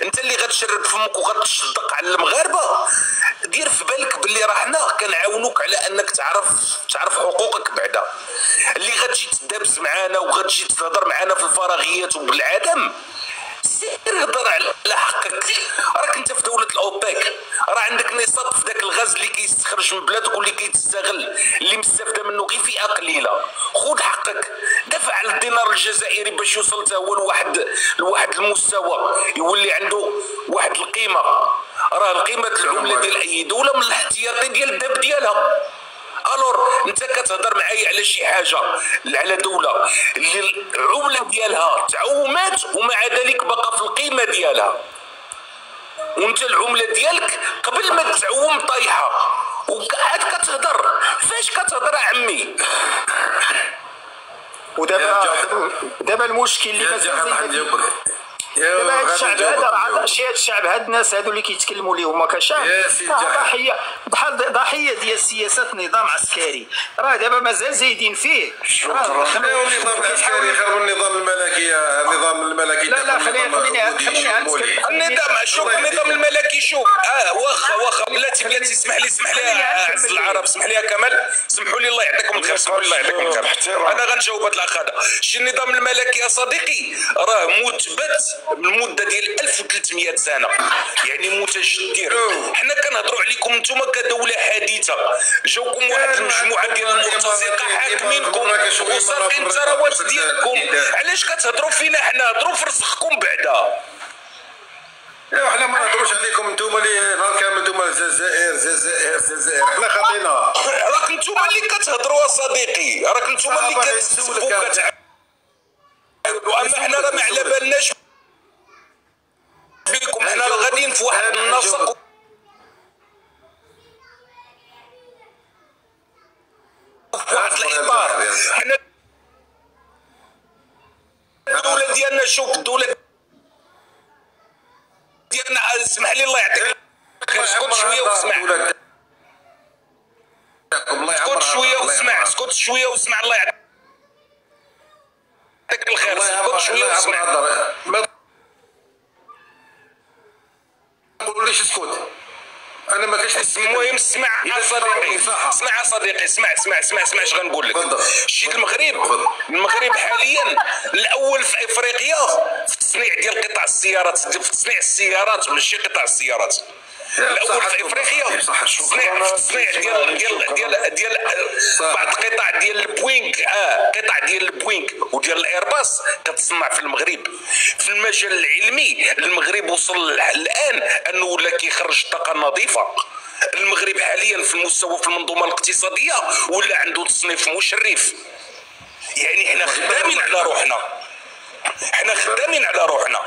انت اللي غتشرق فمك وغتصدق على المغاربه، دير في بالك باللي راه حنا كنعاونوك على انك تعرف حقوقك بعدا. اللي غتجي تدابس معانا وغتجي تهضر معانا في الفراغيات وبالعدم، سير هضر على حقك. راك انت في دوله الاوبك، راه عندك نصاب في ذاك الغاز اللي كيستخرج من بلادك واللي كيتستغل، اللي مستافده منه غير فئه قليله. خذ حقك، دافع على الدينار الجزائري باش يوصل حتى هو لواحد المستوى، يولي عنده واحد القيمه. راه القيمه العمله ديال اي دوله من الاحتياطي ديال الذهب ديالها. الور انت كتهضر معايا على شي حاجه، على دوله اللي العمله ديالها تعومات ومع ذلك بقى في القيمه ديالها، وانت العمله ديالك قبل ما تعوم طايحه، وقاعد كتهضر. فاش كتهضر عمي؟ ودابا المشكل اللي دابا هاد الشعب هذا راه الشعب هاد الناس هادو اللي كيتكلموا ليه هما كشعب ضحيه ديال سياسات النظام العسكري. راه دابا مازال زايدين فيه. خليو النظام العسكري خير من النظام الملكي. لا خليني النظام الملكي. شوف واخا بلاتي اسمح لي عز العرب، اسمح لي يا كمال، سمحوا لي الله يعطيكم الخير، انا غنجاوب هذا الاخ هذا. شي النظام الملكي يا صديقي راه مثبت بالمده ديال 1300 سنه، يعني متجدر. حنا كنهضروا عليكم نتوما كدوله حديثه، جاوكم واحد المجموعه ديال المرتزقه حاكمينكم وسارقين الثروات ديالكم. علاش كتهضروا فينا؟ حنا هضروا في رزقكم بعدا. حنا ما نهضروش على خليكم انتم اللي نهار كامل انتم الجزائر حنا خاطينا. راك انتم اللي كتهضروا اصديقي، راك انتم اللي كتسبوا كتعاودوا، اما حنا راه ما على بالناش بكم. حنا راه غاديين في واحد النسق واحد الاطار. حنا الدوله ديالنا، شوف الدوله ديالنا، اسمح لي الله يعطيك الخير، اسكت شويه واسمع، اسكت شويه واسمع، اسكت شويه واسمع، الله يعطيك الخير، اسكت شويه واسمع. ما تقوليش اسكت، انا ما كاينش. المهم اسمع صديقي، اسمع صديقي، اسمع اش غنقول لك. شتي المغرب حاليا الاول في افريقيا في التصنيع ديال قطع السيارات، في تصنيع السيارات ماشي قطع السيارات. الاول في افريقيا في التصنيع ديال بعض القطع ديال البوينغ، قطع ديال البوينغ وديال الايرباص كتصنع في المغرب. في المجال العلمي المغرب وصل الان انه ولا كيخرج طاقه نظيفه. المغرب حاليا في المستوى في المنظومه الاقتصاديه ولا عنده تصنيف مشرف. يعني حنا خدامين على روحنا،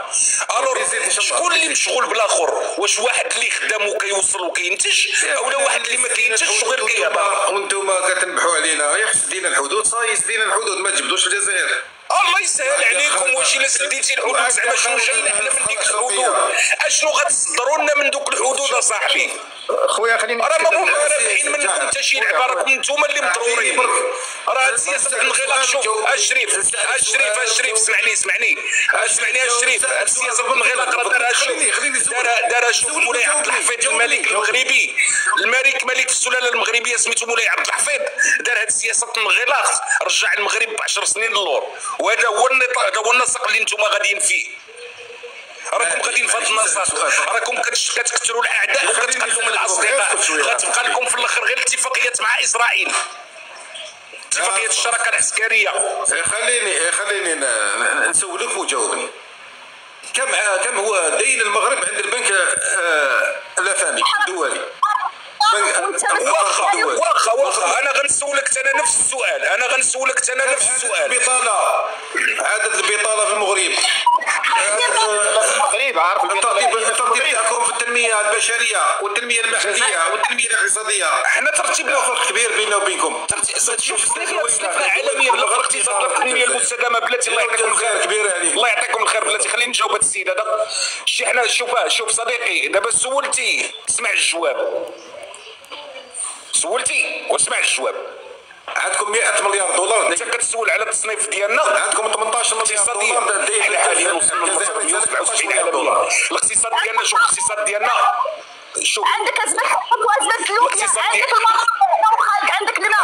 الور شكون اللي مشغول بالاخر؟ واش واحد اللي خدام وكيوصل وكينتج، اولا واحد اللي ما كينتجش وغير كيهضر؟ وانتم كتنبحوا علينا، يا سدينا الحدود، صاي سدينا الحدود، ما تجبدوش الجزائر. الله يسهل عليكم. واش الا سديتي الحدود زعما شنو جاينا حنا من ديك الحدود؟ اشنو غتصدروا لنا من دوك الحدود اصاحبي؟ خويا خليني راه ما رابحين منكم حتى شي لعبه، راكم نتوما اللي مضرورين. راه سياسه الانغلاق، شوف الشريف اسمعني الشريف، سياسه الانغلاق راه دارها شوف مولاي عبد الحفيظ الملك المغربي، ملك في السلاله المغربيه سميتو مولاي عبد الحفيظ، دار هاد سياسه الانغلاق، رجع المغرب ب 10 سنين للور، وهذا هو النسق اللي نتوما غاديين فيه. راكم غاديين في هذا النسق، راكم كتكثروا الاعداء وكتقلوا من الاصدقاء، غتبقى لكم في الاخر غير الاتفاقيات مع اسرائيل، اتفاقيه الشراكه العسكريه. خليني نسولك وجاوبني. كم هو دين المغرب عند البنك الافامي الدولي؟ واخا انا غنسولك انا نفس السؤال. البطاله، عدد البطاله في المغرب، الترتيب تاعكم في التنميه البشريه والتنميه المحليه والتنميه الاقتصاديه، حنا ترتيبنا فرق كبير بيننا وبينكم. شوف صنفنا عالميا الاقتصاد التنميه المستدامه بلاتي، الله يعطيكم الخير كبير عليك، الله يعطيكم الخير بلاتي. خليني نجاوب هذا السيد هذا. حنا شوف صديقي، دابا سولتي، اسمع الجواب. سولتي واسمع الجواب. عندكم 100 مليار دولار، انت كتسول على التصنيف ديالنا، عندكم 18 مليار دولار دين. حنا حاليا وصلنا ل 177 عالميا. الاقتصاد ديالنا، شوف الاقتصاد ديالنا، شوف عندك ازمه حب وازمه فلوس، عندك المرض، عندك الماء،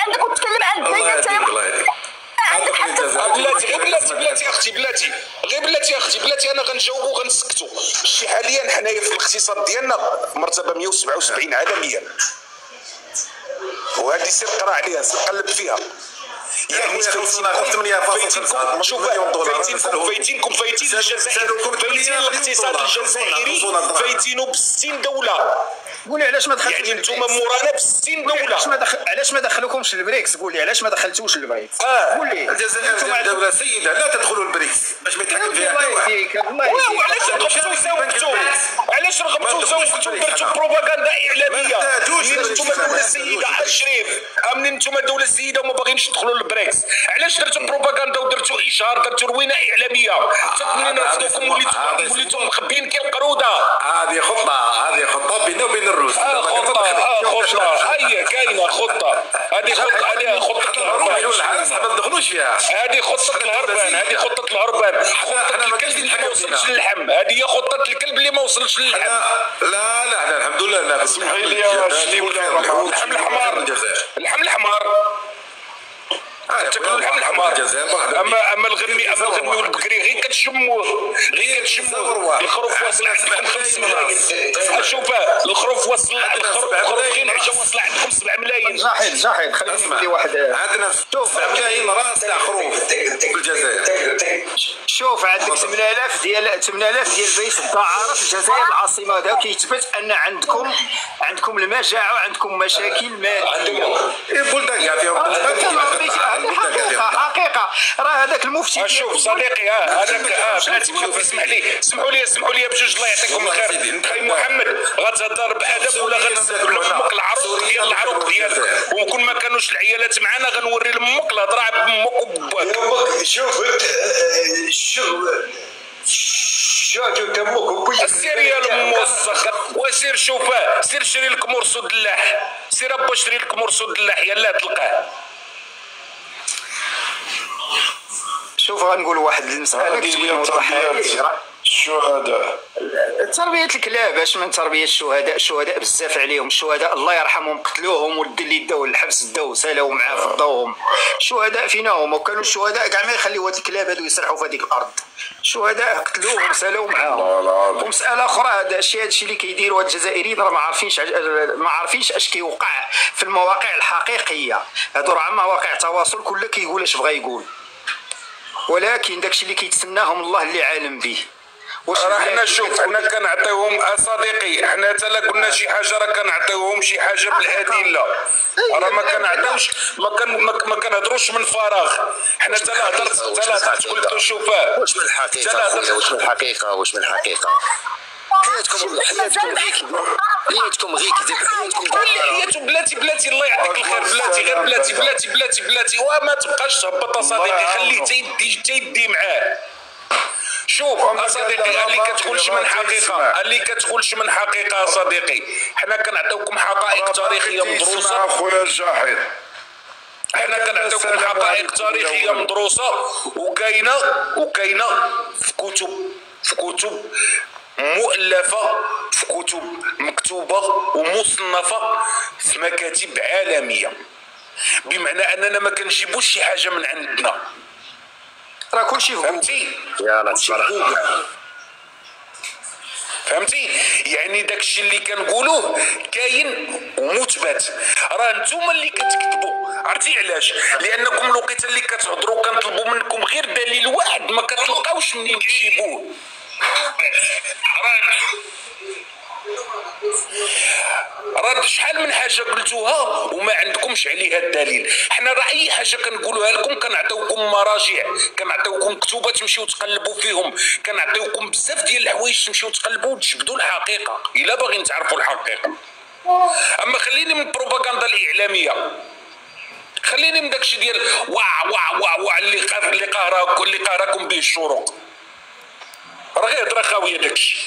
عندك وتتكلم عن الدين. انت عندك حتى بلاتي اختي انا غنجاوبو وغنسكتو. شي حاليا حنايا في الاقتصاد ديالنا مرتبه 177 عالميا، وهذه سير قرا عليها، سير قلب فيها. يعني فايتين الاقتصاد الجزائري فايتينو ب 60 دوله. قولي علاش ما دخلتوش؟ يعني نتوما مورانا ب 60 دوله. علاش ما دخلوكمش البريكس؟ قولي علاش ما دخلتوش البريكس؟ قولي الجزائر دوله سيده، لا تدخلوا البريكس باش ما يتحكم فيها. علاش رغبتوا زوجتوا درتوا بروباغندا اعلاميه؟ نتوما دوله سيده الشريف، امنين نتوما دوله سيده وما باغينش تدخلوا للبريكس. علاش درتوا بروباغندا ودرتوا اشهار، درتوا روينه اعلاميه؟ حتى منين رفضوكم وليتوا مخبيين كالقروده. هذه خطه بيننا وبين الروس. خطه هي كاينه خطه. هذه خطه الهربان. ما تدخلوش فيها. هذه خطه الهربان، خطه الكلب اللي ما وصلش للحم. هذه هي خطه الكلب اللي ما وصلش للحم. لا الحمد لله. اسمح لي يا شتي، اللحم الحمار تاكلوا لحم الحمار. اما الغنمي والبكري غير كتشموه الخروف واصل عندكم 5 ملايين. شوف الخروف واصل الخروفين عجا واصل عندكم 7 ملايين. جاحد خليني نقول واحد. عندنا 7 ملايين راس تاع خروف في الجزائر. شوف عندك 8000 ديال بيت الدعاره في الجزائر العاصمه. هذا كيثبت ان عندكم المجاعه وعندكم مشاكل ماليه. البلدان كاع فيهم حقيقه راه هذاك المفتي. شوف صديقي هذاك بلاتي اسمحوا لي بجوج الله يعطيكم الخير. خاي محمد غتهضر بادب ولا غنسول لك العروق ديالك وكون ما كانوش العيالات معنا غنوري لامك الهضره بامك وباك. شوف سير يا الموسخ وسير شوفاه. سير شري لك مرصود دلاح. سير ابا شري لك مرصود دلاح يلا تلقاه. شوف غنقول واحد المساله كنت بغيت نوضحها. الشهداء تربية الكلاب اش من تربية الشهداء بزاف عليهم. الشهداء الله يرحمهم قتلوهم واللي داو الحبس داو سالاو معاه فضوهم. الشهداء فينا هما وكانوا الشهداء كاع ما يخليو هاد الكلاب هادو يسرحوا في هذيك الارض. الشهداء قتلوهم سالاو معاهم. ومسألة أخرى هادشي اللي كيديروا الجزائريين راه ما عارفينش اش كيوقع في المواقع الحقيقية. هادو راه مواقع تواصل كل كيقول اش بغا يقول، ولكن داكشي اللي كيتسناهم الله اللي عالم به. راه حنا شوف حنا كنعطيوهم اصديقي. حنا حتى لا قلنا شي حاجه راه كنعطيوهم شي حاجه بالادله. راه ما كنعطيوش ما كنهضروش من فراغ. حنا حتى لا هضرت قلت شوفاه واش من الحقيقه خويا واش من الحقيقه حياتكم غير كذب. حياتكم بلاتي الله يعطيك الخير بلاتي غير بلاتي وما تبقاش تهبط اصديقي. خليه تيدي معاه. شوف اصديقي اللي كتقولش من حقيقه صديقي. حنا كنعطيوكم حقائق تاريخيه مدروسه اخويا جاحد. حنا كنعطيوكم حقائق تاريخيه مدروسه وكاينه في كتب مؤلفه، في كتب مكتوبه ومصنفه في مكاتب عالميه، بمعنى اننا ما كنجيبوش شي حاجه من عندنا. راه كلشي فهمتي؟ يعني داكشي اللي كنقولوه كاين ومثبت. راه نتوما اللي كتكذبوا. عرفتي علاش؟ لانكم الوقيته اللي كتهضروا كنطلبوا منكم غير دليل واحد ما كتلقاوش منين تجيبوه. راه شحال من حاجه قلتوها وما عندكمش عليها الدليل. حنا راه اي حاجه كنقولوها لكم كنعطيوكم مراجع، كنعطيوكم كتوبه تمشيو تقلبوا فيهم، كنعطيوكم بزاف ديال الحوايج تمشيو تقلبوا وتجبدوا الحقيقه الا باغيين تعرفوا الحقيقه. اما خليني من البروباغندا الاعلاميه، خليني من داكشي ديال وا اللي قهركم به الشروق. راه غير هضره خاويه داكشي.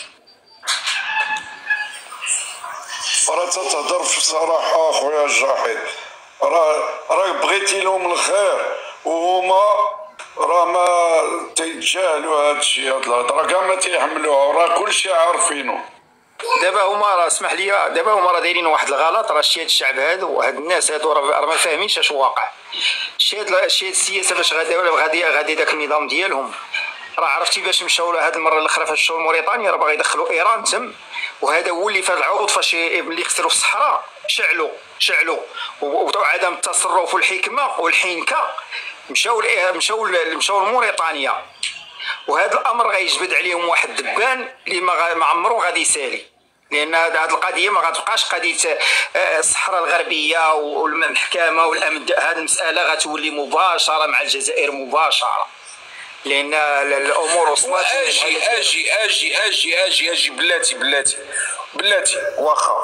راه تتهضر في الصراحه اخويا جاحد. راه بغيتي لهم الخير وهما راه ما تيتجاهلوا هذا الشيء. هاد الهضره كاع ما تيحملوها راه كلشي عارفينه. دابا هما راه اسمح لي دابا هما راه دايرين واحد الغلط. راه شي هاد الشعب هادو وهاد الناس هادو راه ما فاهمينش اش واقع. شي هاد السياسه باش غادي داك النظام ديالهم. راه عرفتي باش مشاو هاد المره الاخرى فاش مشاو لموريتانيا راه باغي يدخلوا ايران تم. وهذا هو اللي في العروض فاش ملي خسروا في الصحراء شعلوا وعدم التصرف والحكمه والحنكه مشاو لموريتانيا. وهذا الامر غيجبد عليهم واحد الدبان اللي ما عمرو غادي يسالي. لان هذه القضيه ما غتبقاش قضيه الصحراء الغربيه والمحكمه والامن. هذه المساله غتولي مباشره مع الجزائر مباشره، لان الامور وصلت. اجي بلاتي واخا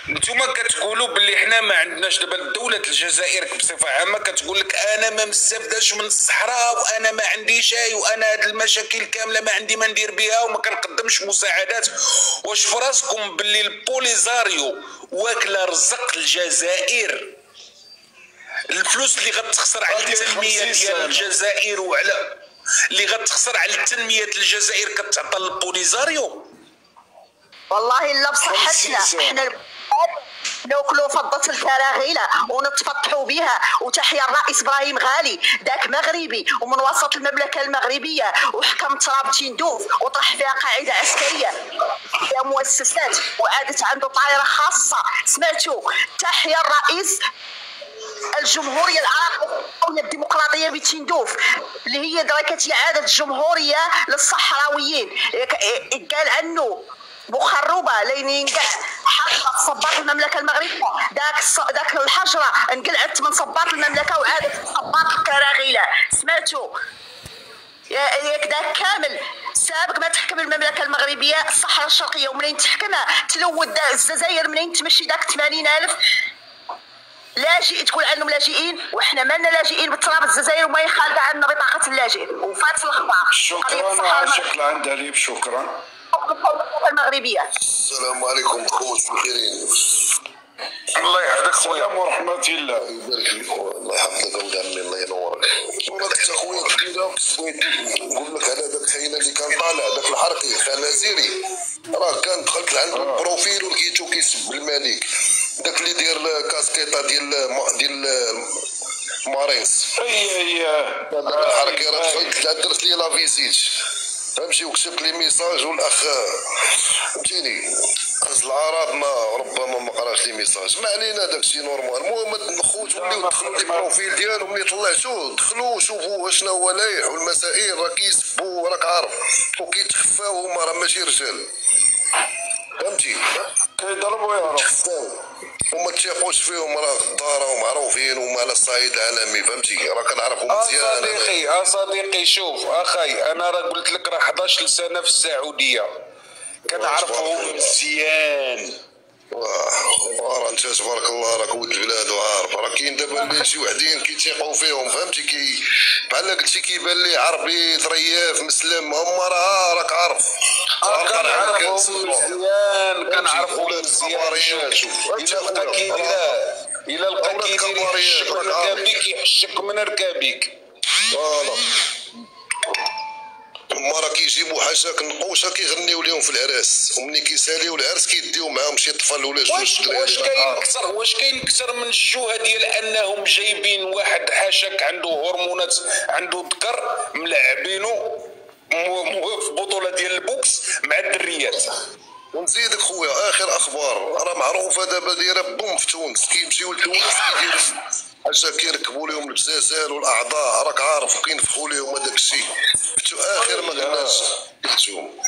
نتوما كتقولوا باللي حنا ما عندناش. دابا دوله الجزائر بصفه عامه كتقول لك انا ما مستافداش من الصحراء وانا ما عنديش شاي وانا هاد المشاكل كامله ما عندي ما ندير بها وما كنقدمش مساعدات. واش في راسكم باللي البوليزاريو واكله رزق الجزائر؟ الفلوس اللي غتخسر على التنميه ديال الجزائر وعلى اللي غتخسر على التنميه الجزائر كتعطى للبوليزاريو؟ والله الا بصحتنا حنا ناكلوا فضة الكراغيله ونتفطحوا بها. وتحيا الرئيس ابراهيم غالي ذاك مغربي ومن وسط المملكه المغربيه وحكم تراب تندوف وطرح فيها قاعده عسكريه فيها مؤسسات وعادت عنده طائره خاصه. سمعتوا؟ تحيا الرئيس الجمهوريه العربيه الديمقراطيه بتندوف اللي هي دركت اعاده الجمهوريه للصحراويين. قال عنه مخربه لين ينقع حق صباط المملكه المغربيه. داك الحجره انقلعت من صباط المملكه وعادت صباط الكراغيله. سمعتوا؟ ياك داك كامل سابق ما تحكم المملكه المغربيه الصحراء الشرقيه ومنين تحكمها تلود الجزائر منين تمشي داك 80,000 لاجئ تقول عنهم لاجئين وحنا مالنا لاجئين بالتراب الجزائر وما يخالف عندنا بطاقه اللاجئ وفات الاخبار. شكرا شكرا عند عليب شكرا. المغربيه. السلام عليكم خوت بخيرين. الله يحفظك خويا ورحمة الله يبارك فيك. الله يحفظك ودعمي الله ينورك. وانا حتى خويا بغيت نقول لك على داك الخاينه اللي كان طالع داك الحرقي خنازيري راه كان دخلت لعند البروفيل ولقيتو كيسب الملك داك اللي داير كاسكيطه ديال مارينس. اي داك الحرقي راه دخلت درت لي لا فيزيت فهمتي وكتبت لي ميساج والاخ فهمتيني هز العرب ربما ما قراش لي ميساج ما علينا داكشي نورمال. المهم الخوت وليو دخلوا لي البروفيل ديالو ملي طلعتوه دخلوا شوفوا شنو هو لايح والمسائل راه كيسبوا راك عارف وكيتخفاو هما راه ماشي رجال فهمتي كيضربوا يهربوا وما تثيقوش فيهم راه راهم معروفين وما على الصعيد العالمي فهمتي راه كنعرفهم مزيان. صديقي شوف اخي انا راه قلت لك راه 11 سنه في السعوديه كنعرفهم مزيان. راه انت تبارك الله راك ولد البلاد وعارف راه كاين دابا اللي شي وحدين كيتيقوا فيهم فهمتي بحال قلتي كيبان لي عربي ترياف مسلم هما راه راك عارف كنعرفهم مزيان كنعرفهم مزيان. إلا لقى كيدير يحشك من ركابيك يحشك من ركابيك. فوالا هما راه كيجيبوا حاشاك النقوشه كيغنيو لهم في العراس ومني كيساليو العرس كيديو معاهم شي طفل ولا جوج دراري. واش كاين اكثر من الشوهه ديال انهم جايبين واحد حاشاك عنده هرمونات عنده ذكر ملعبينو في بطوله ديال البوكس مع الدريات. ونزيدك خويا اخر اخبار راه معروفه دابا دايره بوم في تونس كيمشيو لتونس كيديروا حاشا كيركبوا لهم البساسال والاعضاء راك عارف وكينفخوا لهم هذاك الشيء اخر ما قلناش قلتهم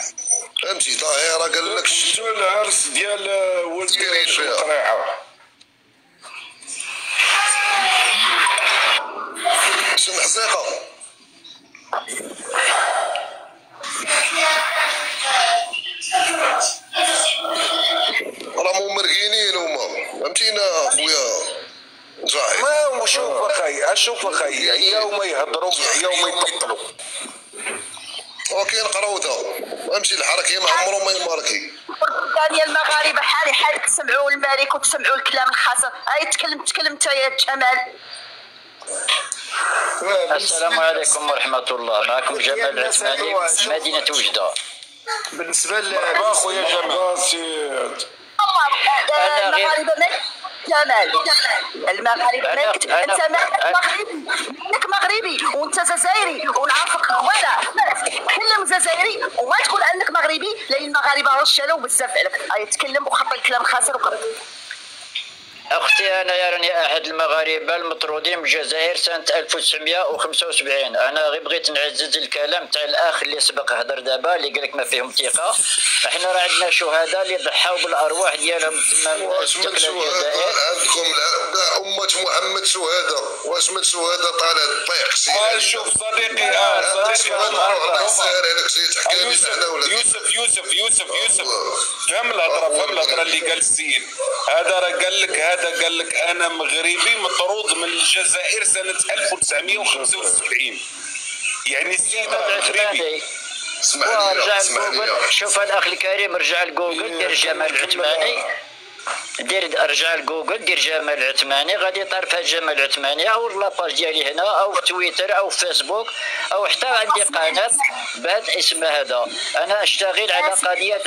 فهمتي ظاهره قال لك شفتوا العرس ديال ولد الطريحه شنو حزيقه راهم مرقينين هما فهمتينا خويا جاي ما شوف اخي يوم يهضروا يوم يطبلوا وكاين قروده امشي الحركه ما عمره ما يماركي ثاني المغاربه حالي تسمعوا الملك وتسمعوا الكلام الخاص. هاي تكلم انت يا جمال. السلام عليكم ورحمه الله. معكم جمال العثماني مدينه وجده. بالنسبه خويا جمال المغاربه انت مالك مغربي وانت جزائري ونعرفك قباله تكلم جزائري وما تقول انك مغربي لان المغاربه رشالوا بزاف عليك. يتكلم وخط الكلام خاسر وقبل. اختي انا راني احد المغاربه المطرودين بالجزائر سنه 1975. انا غير بغيت نعزز الكلام تاع الاخ اللي سبق هضر دابا اللي قال لك ما فيهم ثقه. احنا راه عندنا شهداء اللي ضحاو بالارواح ديالهم تما استقلال الجزائر. عندكم امه محمد شهداء واش من شهداء طالع طيح شي شوف صديقي يوسف فهم الهضره اللي قال السيد هذا راه قال لك انا مغربي مطرود من الجزائر سنه 1975 يعني السيد مغربي. اسمح لي شوف الاخ الكريم رجع لجوجل ديال جمال العثماني ارجع لجوجل دير جمال العثماني غادي يطرف جمال العثماني او لاباج ديالي هنا او في تويتر او في فيسبوك او حتى عندي قناه بهذا الاسم هذا. انا اشتغل على قضيه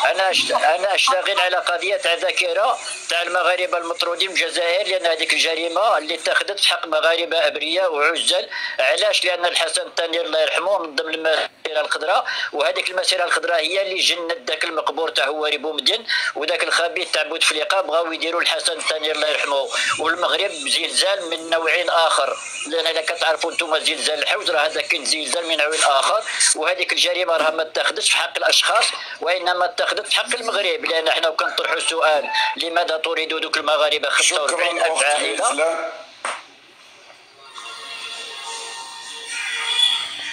انا اشتغل على قضيه تاع ذاكره تاع المغاربه المطرودين من الجزائر، لان هذيك الجريمه اللي اتخذت في حق مغاربه ابرياء وعزل. علاش؟ لان الحسن الثاني الله يرحمه من ضمن المسيره الخضراء، وهذيك المسيره الخضراء هي اللي جند ذاك المقبور تاع هواري بومدين وذاك الخبيث تاع بوتفليقه، بغاو يديروا الحسن الثاني الله يرحمه والمغرب زلزال من نوع اخر. لان اذا كتعرفوا انتم زلزال الحوز راه هذا كان زلزال من نوع اخر، وهذيك الجريمه راه ما اتخذتش في حق الاشخاص وانما اتخذت في حق المغرب. لان احنا كنطرحوا السؤال لماذا تريدوا ذوك المغاربه 45,000 عائله؟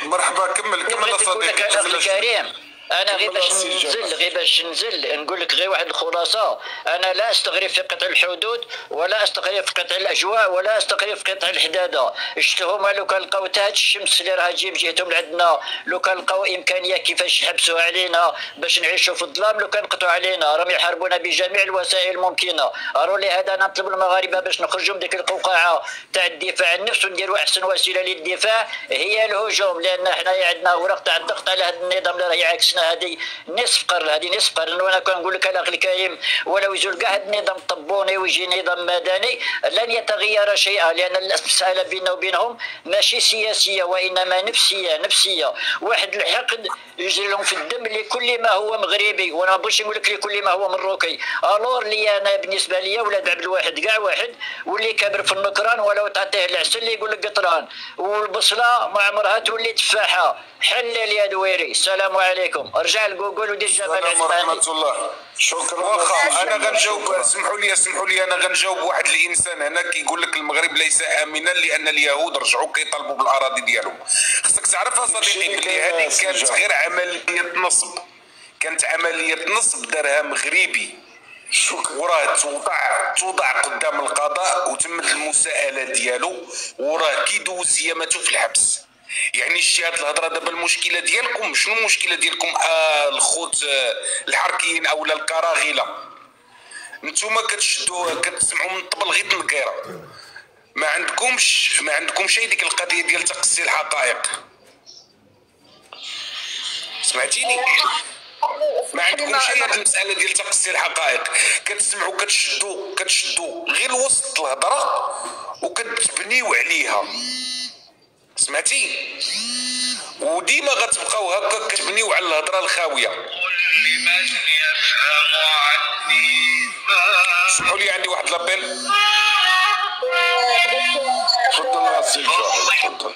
مرحبا كمل صديقي الكريم. انا غير باش ننزل نقول لك غير واحد الخلاصه. انا لا استغرب في قطع الحدود ولا استغرب في قطع الاجواء ولا استغرب في قطع الحداده. شتهم لو كان لقاو هاد الشمس اللي راه تجيب جهتهم لعندنا، لو كان لقاو امكانيه كيفاش يحبسوا علينا باش نعيشوا في الظلام، لو كان قطعوا علينا راهم يحاربونا بجميع الوسائل الممكنه. ارو لهذا نطلب المغاربه باش نخرجوا من ديك القوقعه تاع الدفاع عن النفس ونديروا احسن وسيله للدفاع هي الهجوم. لان حنايا عندنا اوراق تاع الضغط على هذا النظام اللي راه يعكسنا. هذه نصف قرن وانا كنقول لك الاخ الكريم ولو يزول كاع هذا النظام الطبوني ويجي نظام مدني لن يتغير شيئا. لان المساله بيننا وبينهم ماشي سياسيه وانما نفسيه. واحد الحقد يجري لهم في الدم لكل ما هو مغربي، وانا ما بغيتش نقول لك لكل ما هو مروكي. الور لي انا بالنسبه لي ولاد عبد الواحد كاع واحد واللي كابر في النكران ولو تعطيه العسل اللي يقول لك قطران، والبصله ما عمرها تولي تفاحه. حلل يا دويري. السلام عليكم. ارجع لجوجل ودير جبل السلام ورحمه الله. شكرا. واخا انا غنجاوب، اسمحوا لي انا غنجاوب واحد الانسان هنا كيقول لك المغرب ليس امنا لان اليهود رجعوا كيطالبوا بالاراضي ديالهم. خصك تعرفها صديقي بلي هذه كانت غير عمليه نصب، كانت عمليه نصب دارها مغربي وراه توضع قدام القضاء وتمت المساءله ديالو وراه كيدوز اياماتو في الحبس. يعني شتي هاد الهضره دابا المشكله ديالكم شنو المشكله ديالكم الخوت الحركيين اولا الكراغيله؟ نتوما كتسمعوا من الطبل غير النقيره، ما عندكمش ديك القضيه ديال تقصي الحقائق. سمعتيني؟ ما عندكمش هاد المساله ديال تقصي الحقائق. كتسمعوا كتشدوا غير وسط الهضره وكتبنيو عليها. سمعتي؟ وديما غتبقاو هكا كتبنيو على الهضره الخاويه. لمن يفهم عني ما. اسمحوا لي عندي واحد لابيل. تفضل سي جاحد تفضل.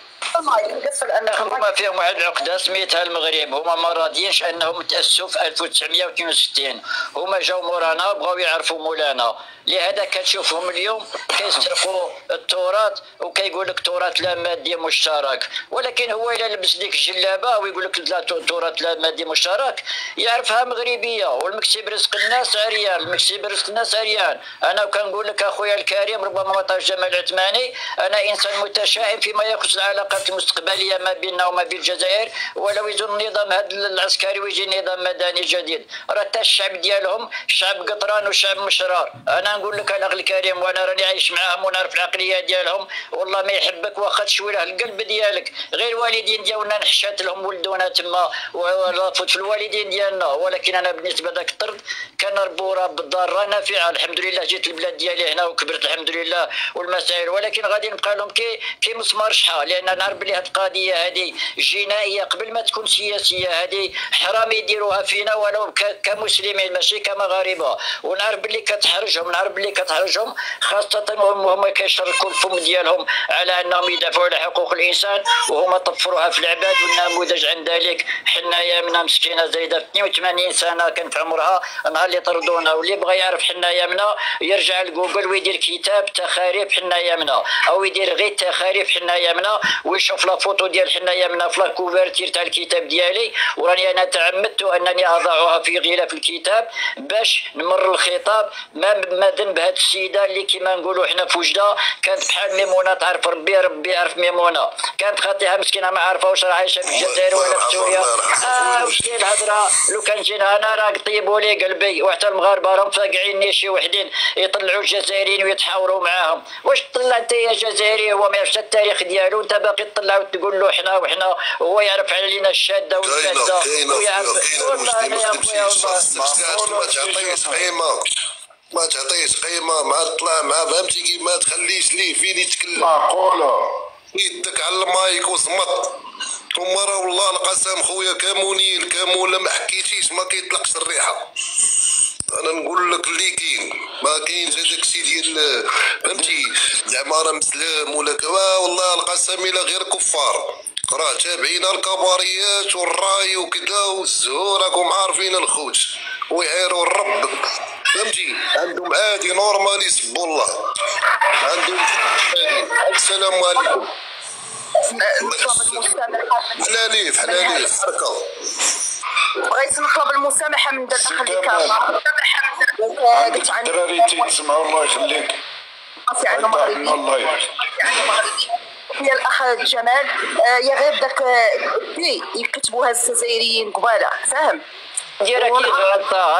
هما فيهم واحد العقده سميتها المغرب. هما ما راضيينش انهم تاسسوا في 1962. هما جاو مورانا بغاو يعرفوا مولانا، لهذا كتشوفهم اليوم كيسترقوا التراث وكيقول لك تراث لا مادي مشترك. ولكن هو الا لبس ديك الجلابه ويقول لك لا تراث لا مادي مشترك يعرفها مغربيه. والمكسب رزق الناس عريان، المكسب رزق الناس عريان. انا كنقول لك اخويا الكريم ربما ما طاش جمال العثماني، انا انسان متشائم فيما يخص العلاقات المستقبليه ما بيننا وما بين الجزائر. ولو يزول النظام هذا العسكري ويجي نظام مدني جديد راه حتى الشعب ديالهم شعب قطران وشعب مشرار. انا نقول لك الاخ الكريم وانا راني عايش معاهم ونعرف العقليه ديالهم. والله ما يحبك واخا تشوي له القلب ديالك. غير الوالدين ديالنا نحشات لهم ولدونا تما ورافض في الوالدين ديالنا. ولكن انا بالنسبه لذاك الطرد كنربو راه بالضاره نافعه. الحمد لله جيت البلاد ديالي هنا وكبرت الحمد لله والمسائل. ولكن غادي نبقى لهم كي مسمار شحال، لان نعرف بلي هذه القضيه هذه جنائيه قبل ما تكون سياسيه. هذه حرام يديروها فينا ولو كمسلمين ماشي كمغاربه. ونعرف بلي كتحرجهم خاصه هما كيشركوا الفم ديالهم على انهم يدافعوا على حقوق الانسان وهما طفروها في العباد. والنموذج عن ذلك حنايا منا مسكينه زايده في 82 سنه كانت عمرها نهار اللي طردونا. واللي بغى يعرف حنايا منا يرجع لجوجل ويدير كتاب تخاريف حنايا منا او يدير غير تخاريف حنايا منا ويشوف لا فوتو ديال حنايا منا في لاكوفرتير تاع الكتاب ديالي. وراني انا تعمدت انني اضعها في غلاف الكتاب باش نمر الخطاب ما ذنب هاد السيده اللي كيما نقولوا حنا في وجده كانت بحال ميمونه، تعرف ربي يعرف ميمونه، كانت خاطيها مسكينه ما عارفه واش راه عايشه في الجزائر ولا في سوريا. واش داير الهضره لو كان جينا انا راه طيبوا لي قلبي، وحتى المغاربه راهم فاقعين شي وحدين يطلعوا الجزائريين ويتحاوروا معاهم. واش تطلع انت يا جزائري هو ما يعرفش التاريخ ديالو، انت باقي تطلع وتقول له حنا وحنا، وهو يعرف علينا الشاده والشاده ويعرف. والله يا خويا ما تعطيش قيمه مع طلع مع فهمتي كي ما تخليش ليه فين يتكلم. معقوله يدك على المايك وصمت. ثم راه والله القسم خويا كامونين كاموله ما حكيتيش ما كيطلقش الريحه. انا نقول لك اللي كاين ما كاينش هذاك الشيء ديال فهمتي زعما راه مسلم ولا كوا. والله القسم الا غير كفار راه تابعين الكباريات والراي وكذا والزهور راكم عارفين الخوت ويعيروا الرب فهمتي. عندهم عادي نورمال يسبوا الله عندهم عادي. السلام عليكم. حلاليف حركه. بغيت نطلب المسامحه من داك الاخ اللي كان قلت عن الدراري تيسمعوا الله يخليك. الله يبارك يا الاخ جمال. يا غير داك يكتبوها الجزائريين قباله فاهم.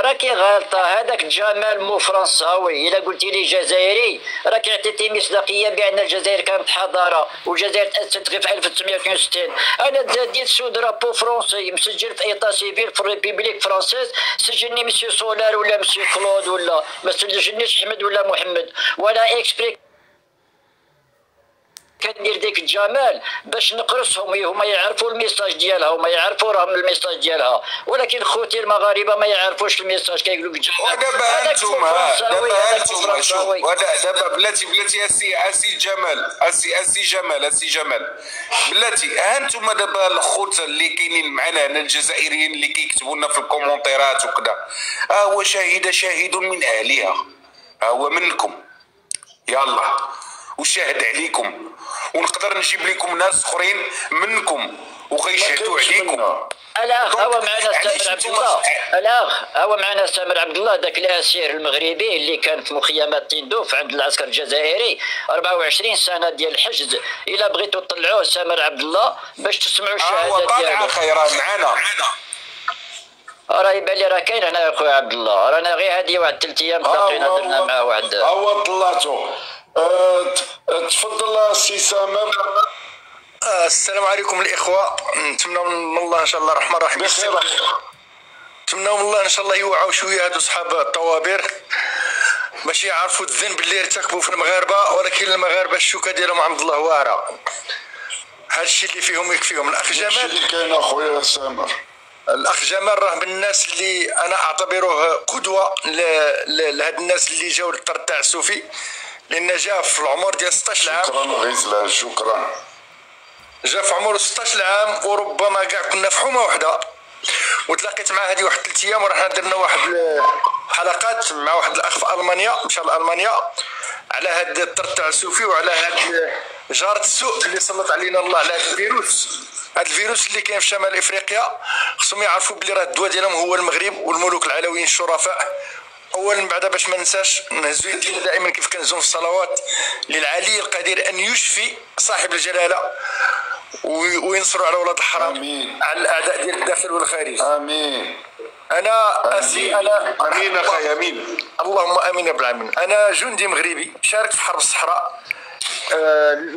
راكي غالطه هذاك جمال مو فرنساوي. الا قلتي لي جزائري راكي عطيتي مصداقيه بان الجزائر كانت حضاره والجزائر تاسست غير في 1962. انا ديت سو درابو فرونسي مسجل في ايطا سيفيل في الريبوبليك فرونسيز. سجلني مسيو سولار ولا مسيو كلود ولا ما سجلنيش احمد ولا محمد ولا اكسبريك. كندير ديك الجمال باش نقرصهم هما يعرفوا الميساج ديالها وما يعرفوا راهم الميساج ديالها، ولكن خوتي المغاربه ما يعرفوش الميساج. كيقولوا لك جمال ودابا انتوما دابا بلاتي اسي جمال بلاتي ها انتوما دابا الخوت اللي كاينين معنا هنا الجزائريين اللي كيكتبوا لنا في الكومونتيرات وكذا هو شاهد من اهلها هو منكم يلا وشاهد عليكم ونقدر نجيب لكم ناس اخرين منكم وغيشهدوا عليكم. الاخ هو معنا سامر عبد الله. هو معنا سامر عبد الله ذاك الاسير المغربي اللي كان في مخيمات تندوف عند العسكر الجزائري 24 سنه ديال الحجز. الا بغيتوا تطلعوه سامر عبد الله باش تسمعوا الشهاده ديالو. خيرا معنا راه يبان لي راه كاين هنا يا خويا عبد الله. رانا غير هذه واحد 3 ايام باقيين درنا معاه واحد. هو طلعتو. تفضل سي سامر. السلام عليكم الاخوه. نتمنى من الله ان شاء الله الرحمن الرحيم نتمنى من الله ان شاء الله يوعوا شويه هادو صحاب الطوابير باش يعرفوا الذنب اللي ارتكبوا في المغاربه، ولكن المغاربه الشوكه ديالهم عند الله واعره. هادشي اللي فيهم يكفيهم. الاخ جمال اللي كاين اخويا سامر. الاخ جمال راه من الناس اللي انا اعتبره قدوه لهاد الناس اللي جاوا للطرد تاع السوفي، لان جا في العمر ديال 16 عام. شكرا غيزلان شكرا. جا في عمره 16 عام وربما كاع كنا في حومه وحده، وتلاقيت معاه هذه واحد 3 ايام ورحنا درنا واحد حلقات مع واحد الاخ في المانيا مشى لالمانيا على هاد الطرد تاع السوفي وعلى هاد جارة السوء اللي سلط علينا الله على هاد الفيروس. هاد الفيروس اللي كاين في شمال افريقيا خصهم يعرفوا بلي راه الدواء ديالهم هو المغرب والملوك العلويين الشرفاء. اولا بعدا باش ما ننساش نهزو يدينا دائما كيف كنزوم في الصلوات للعلي القدير ان يشفي صاحب الجلاله وينصروا على ولاد الحرام. امين. على الاعداء ديال الداخل والخارج. امين. انا اسي انا امين اخي امين. اللهم امين يا رب العالمين. انا جندي مغربي شاركت في حرب الصحراء.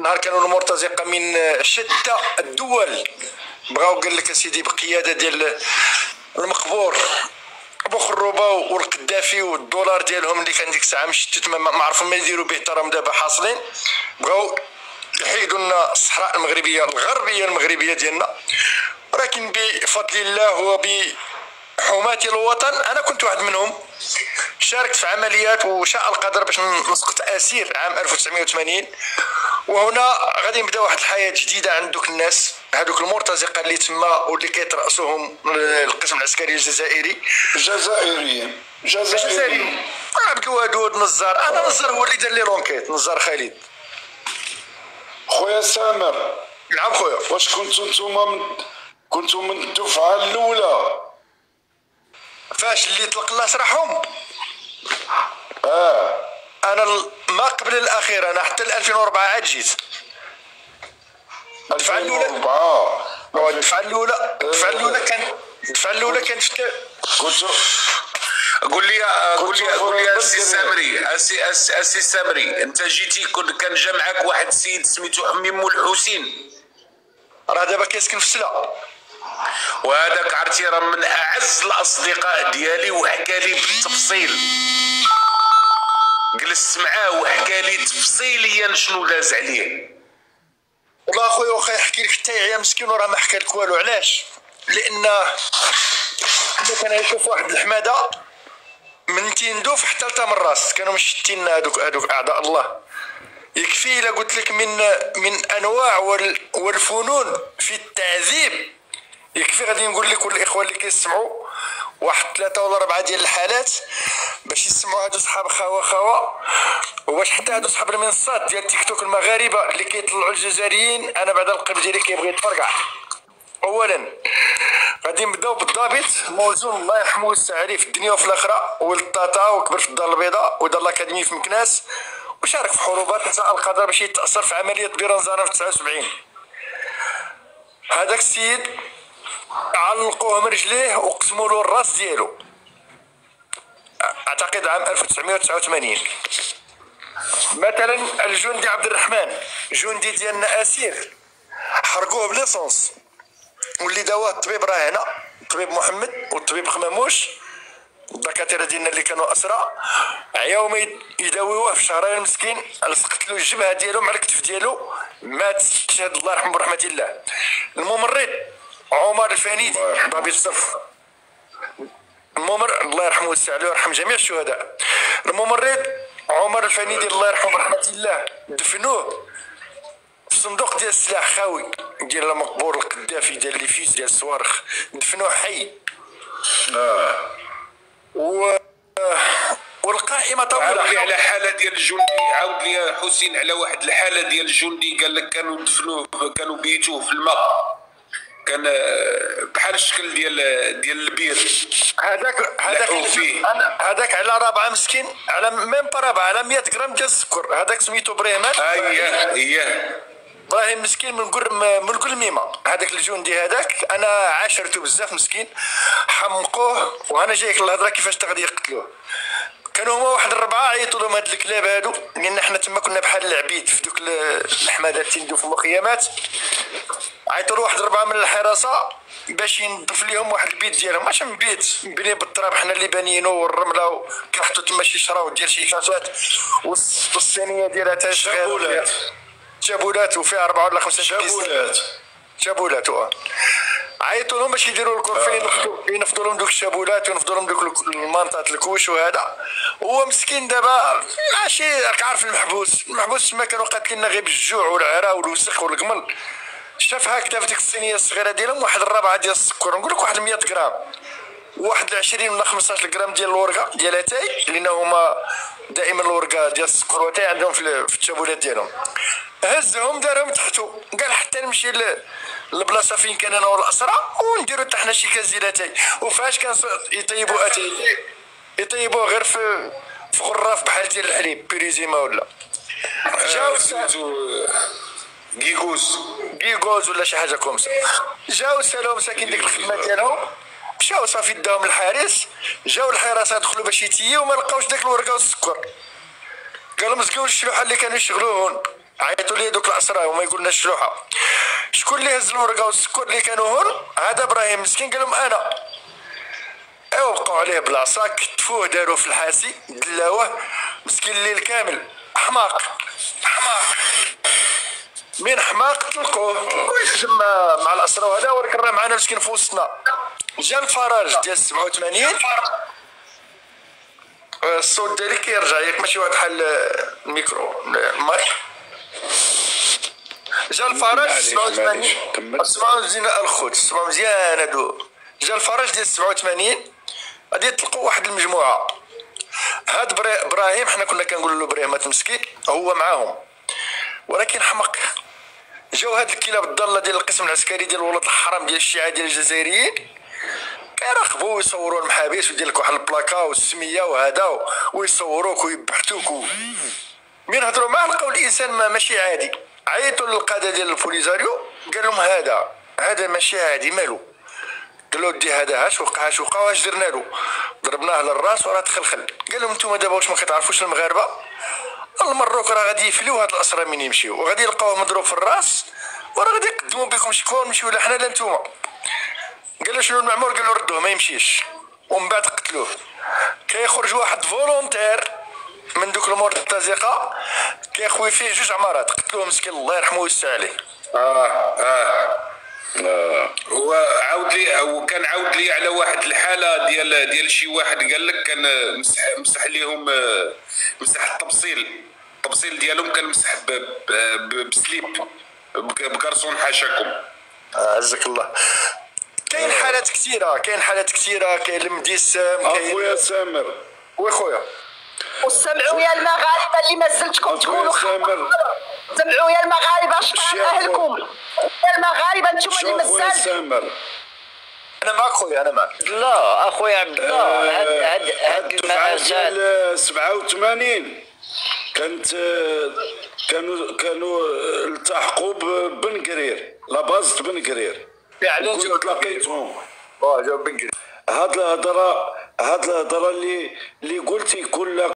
نهار كانوا المرتزقه من شتى الدول بغاو قال لك اسيدي بقياده ديال المقبور بوخروبه والقدافي والدولار ديالهم اللي كان ديك الساعه مشتت ما عرفوا ما يديروا به تراهم دابا حاصلين بغاو يحيدوا لنا الصحراء المغربيه الغربيه المغربيه ديالنا. ولكن بفضل الله وبحماة الوطن انا كنت واحد منهم. شاركت في عمليات وشاء القدر باش نسقط اسير عام 1980. وهنا غادي نبدا واحد الحياه جديده عند دوك الناس هذوك المرتزقه اللي تما واللي كيترأسوهم القسم العسكري الجزائري. جزائري عبد الودود نزار. انا نزار هو اللي دار لي لونكيت. نزار خالد. خويا سامر. نعم خويا. واش كنتو من الدفعه الاولى فاش اللي طلق الله سراحهم؟ انا ما قبل الاخير، انا حتى 2004 عاد جيت. الدفعه الاولى كانت في قول لي اسي سامري، انت جيتي كان جا معاك واحد السيد سميتو حميمو الحسين، راه دابا كيسكن في سلا، وهذاك عرفتي راه من اعز الاصدقاء ديالي، وحكى لي بالتفصيل، جلست معاه وحكى لي تفصيليا شنو داز عليه. والله اخويا واخا يحكي لك حتى يعيا مسكين وراه ما حكى لك والو. علاش؟ لان كنا كنشوف واحد الحماده من تيندوف حتى لتمراس كانوا مشتين هذوك اعداء الله. يكفي الا قلت لك من انواع والفنون في التعذيب، يكفي غادي نقول لك والاخوه اللي كيسمعوا واحد 3 ولا 4 ديال الحالات باش يسمعوا هادو صحاب خوا وباش حتى هادو صحاب المنصات ديال تيك توك المغاربه اللي كيطلعوا الجزائريين. انا بعد القلب ديالي كيبغي يتفرقع. اولا غادي نبداو بالضابط موزون الله يرحمه ويوسع عليه في الدنيا وفي الاخره، ولد طاطا وكبر في الدار البيضاء ودار الاكاديمي في مكناس، وشارك في حروبات نساء القدر باش يتاثر في عمليه بيرنزانه في 79. هذاك السيد علقوه من رجليه وقسموا له الراس ديالو اعتقد عام 1989. مثلا الجندي عبد الرحمن جندي ديالنا اسير حرقوه بليسونس، واللي داواه الطبيب راه هنا، الطبيب محمد والطبيب خماموش، الدكاتره ديالنا اللي كانوا اسرى عياو ما يداويوه في شهرين مسكين، لصقت له الجبهه ديالو مع الكتف ديالو، مات شهد الله يرحمه برحمه الله. الممرض عمر الفنيدي ضابط الصف، الله يرحمه ويوسع عليه ويرحم جميع الشهداء. الممرض عمر الفنيدي الله يرحمه برحمه الله دفنوه في صندوق ديال السلاح خاوي ديال مقبور القذافي ديال ليفيز ديال الصواريخ، دفنوه حي. والقائمه طويله. عاود لي على حاله ديال الجندي، عاود لي حسين على واحد الحاله ديال الجندي قال لك كانوا دفنوه، كانوا بيتوه في الماء، كان بحال الشكل ديال البير. هذاك على 4 مسكين، على ميم با 4 على 100 غرام ديال السكر. هذاك سميتو بريمات. اييه ابراهيم مسكين من قلميمه. هذاك الجندي هذاك انا عاشرته بزاف مسكين، حمقوه وانا جايك الهضره كيفاش غادي يقتلوه. كانوا هما واحد 4 عيطوا لهم هاد الكلاب هادو، لان حنا تما كنا بحال العبيد في دوك الحمادات تندو في المخيمات. عيطوا له واحد 4 من الحراسه باش ينظف لهم واحد البيت ديالهم، ماشي من بيت مبني بالتراب حنا اللي بانيينو والرمله، كنحطوا تما شي شراو ديال شي كاسات والصينيه ديالها تا شابولات وفيها 4 ولا 5 شابولات. عيطوا لهم باش يديروا الكورفين ينفضوا لهم دوك الشابولات وينفضوا لهم دوك المنطات الكوش وهذا. هو مسكين دابا ماشي راك عارف المحبوس تما كانوا قاتليننا غير بالجوع والعرا والوسخ والقمل. شاف هكذا في ديك الصينيه الصغيره ديالهم واحد 4 ديال السكر، نقول لك واحد 100 غرام، واحد 20 ولا 15 غرام ديال الورقه ديال اتاي، لان هما دائما الورقه ديال السكر واتاي عندهم في التشابولات ديالهم. هزهم دارهم تحتو، قال حتى نمشي للبلاصه فين كان انا والاسرى ونديروا حتى حنا شي كاس ديال اتاي. وفاش كان يطيبوا اتاي يطيبوه غير في غراف بحال ديال الحليب بيريزيما ولا جاو كيغوز ولا شي حاجه كومسا. جاو سالوا مساكين ديك الخدمه ديالهم، مشاو صافي داهم الحارس، جاو الحراسه دخلوا باش يتيو وما لقاوش داك الورقه والسكر. قالوا مسكوا الشلوحه اللي كانوا يشغلوهن، عيطوا لي دوك الاسرى وما يقولنا الشلوحه شكون اللي هز الورقه والسكر اللي كانوا هون. هذا ابراهيم مسكين قال لهم انا. ايوا بقاو عليه بلاصه، كتفوه داروه في الحاسي دلاوه مسكين الليل كامل. حماق من حماق تلقوه ويخدم مع الاسرى وهذا، ولكن راه معنا مسكين في وسطنا. جا الفراج ديال 87 الصوت ديالي كيرجع ياك ماشي واحد بحال الميكرو المايك. جا الفراج 87 اسمعوا مزيان الخوت، اسمعوا مزيان هادو. جا الفراج ديال 87 غادي تلقوا واحد المجموعه. هاد ابراهيم حنا كنا كنقولوا له ابراهيم مسكين هو معاهم، ولكن حمق. جاو هاد الكلاب الضاله ديال القسم العسكري ديال ولاد الحرام ديال الشيعه ديال الجزائريين، كيراقبوا ويصوروا المحابس ويدير لك واحد البلاكا والسميه وهذا ويصوروك ويبحثوك من هضروا معاه لقاو الانسان ماشي عادي. عيطوا للقاده ديال البوليزاريو قال لهم هذا ماشي عادي مالو. قالوا ودي هذا اش وقع واش درنا له؟ ضربناه للراس وراه تخلخل. قال لهم نتوما دابا واش ما كتعرفوش المغاربه المروك راه غادي يفليو هاد الاسرى من يمشيو وغادي يلقاوه مضروب في الراس وراه غادي يقدموا بكم شكوى نمشيو لا حنا لا نتوما. قال له شنو المعمور؟ قال له ردوه ما يمشيش. ومن بعد قتلوه. كيخرج واحد فولونتير من دوك المرتزقه كيخوي فيه 2 عمارات قتلوه مسكين الله يرحمه ويستر عليه. هو عاود لي وكان عاود لي على واحد الحاله ديال شي واحد قال لك كان مسح ليهم مسح التبصيل ديالهم كان مسح بسليب بكرسون حاشاكم. عزك الله. كاين حالات كثيره كاين المديسام كاين اخويا سامر وخويا وسمعوا يا المغاربه اللي ما زلتكم تقولوا سمعوا يا المغاربه شكرا اهلكم يا المغاربه انتم اللي مازال. انا معك خويا انا معك. لا اخويا عبد الله هاد المأساة 87 كانوا التحقوا ببن قرير لاباز بن قرير فعلا كنت لقيتهم جاو بن قرير. هاد الهضره اللي قلتي كل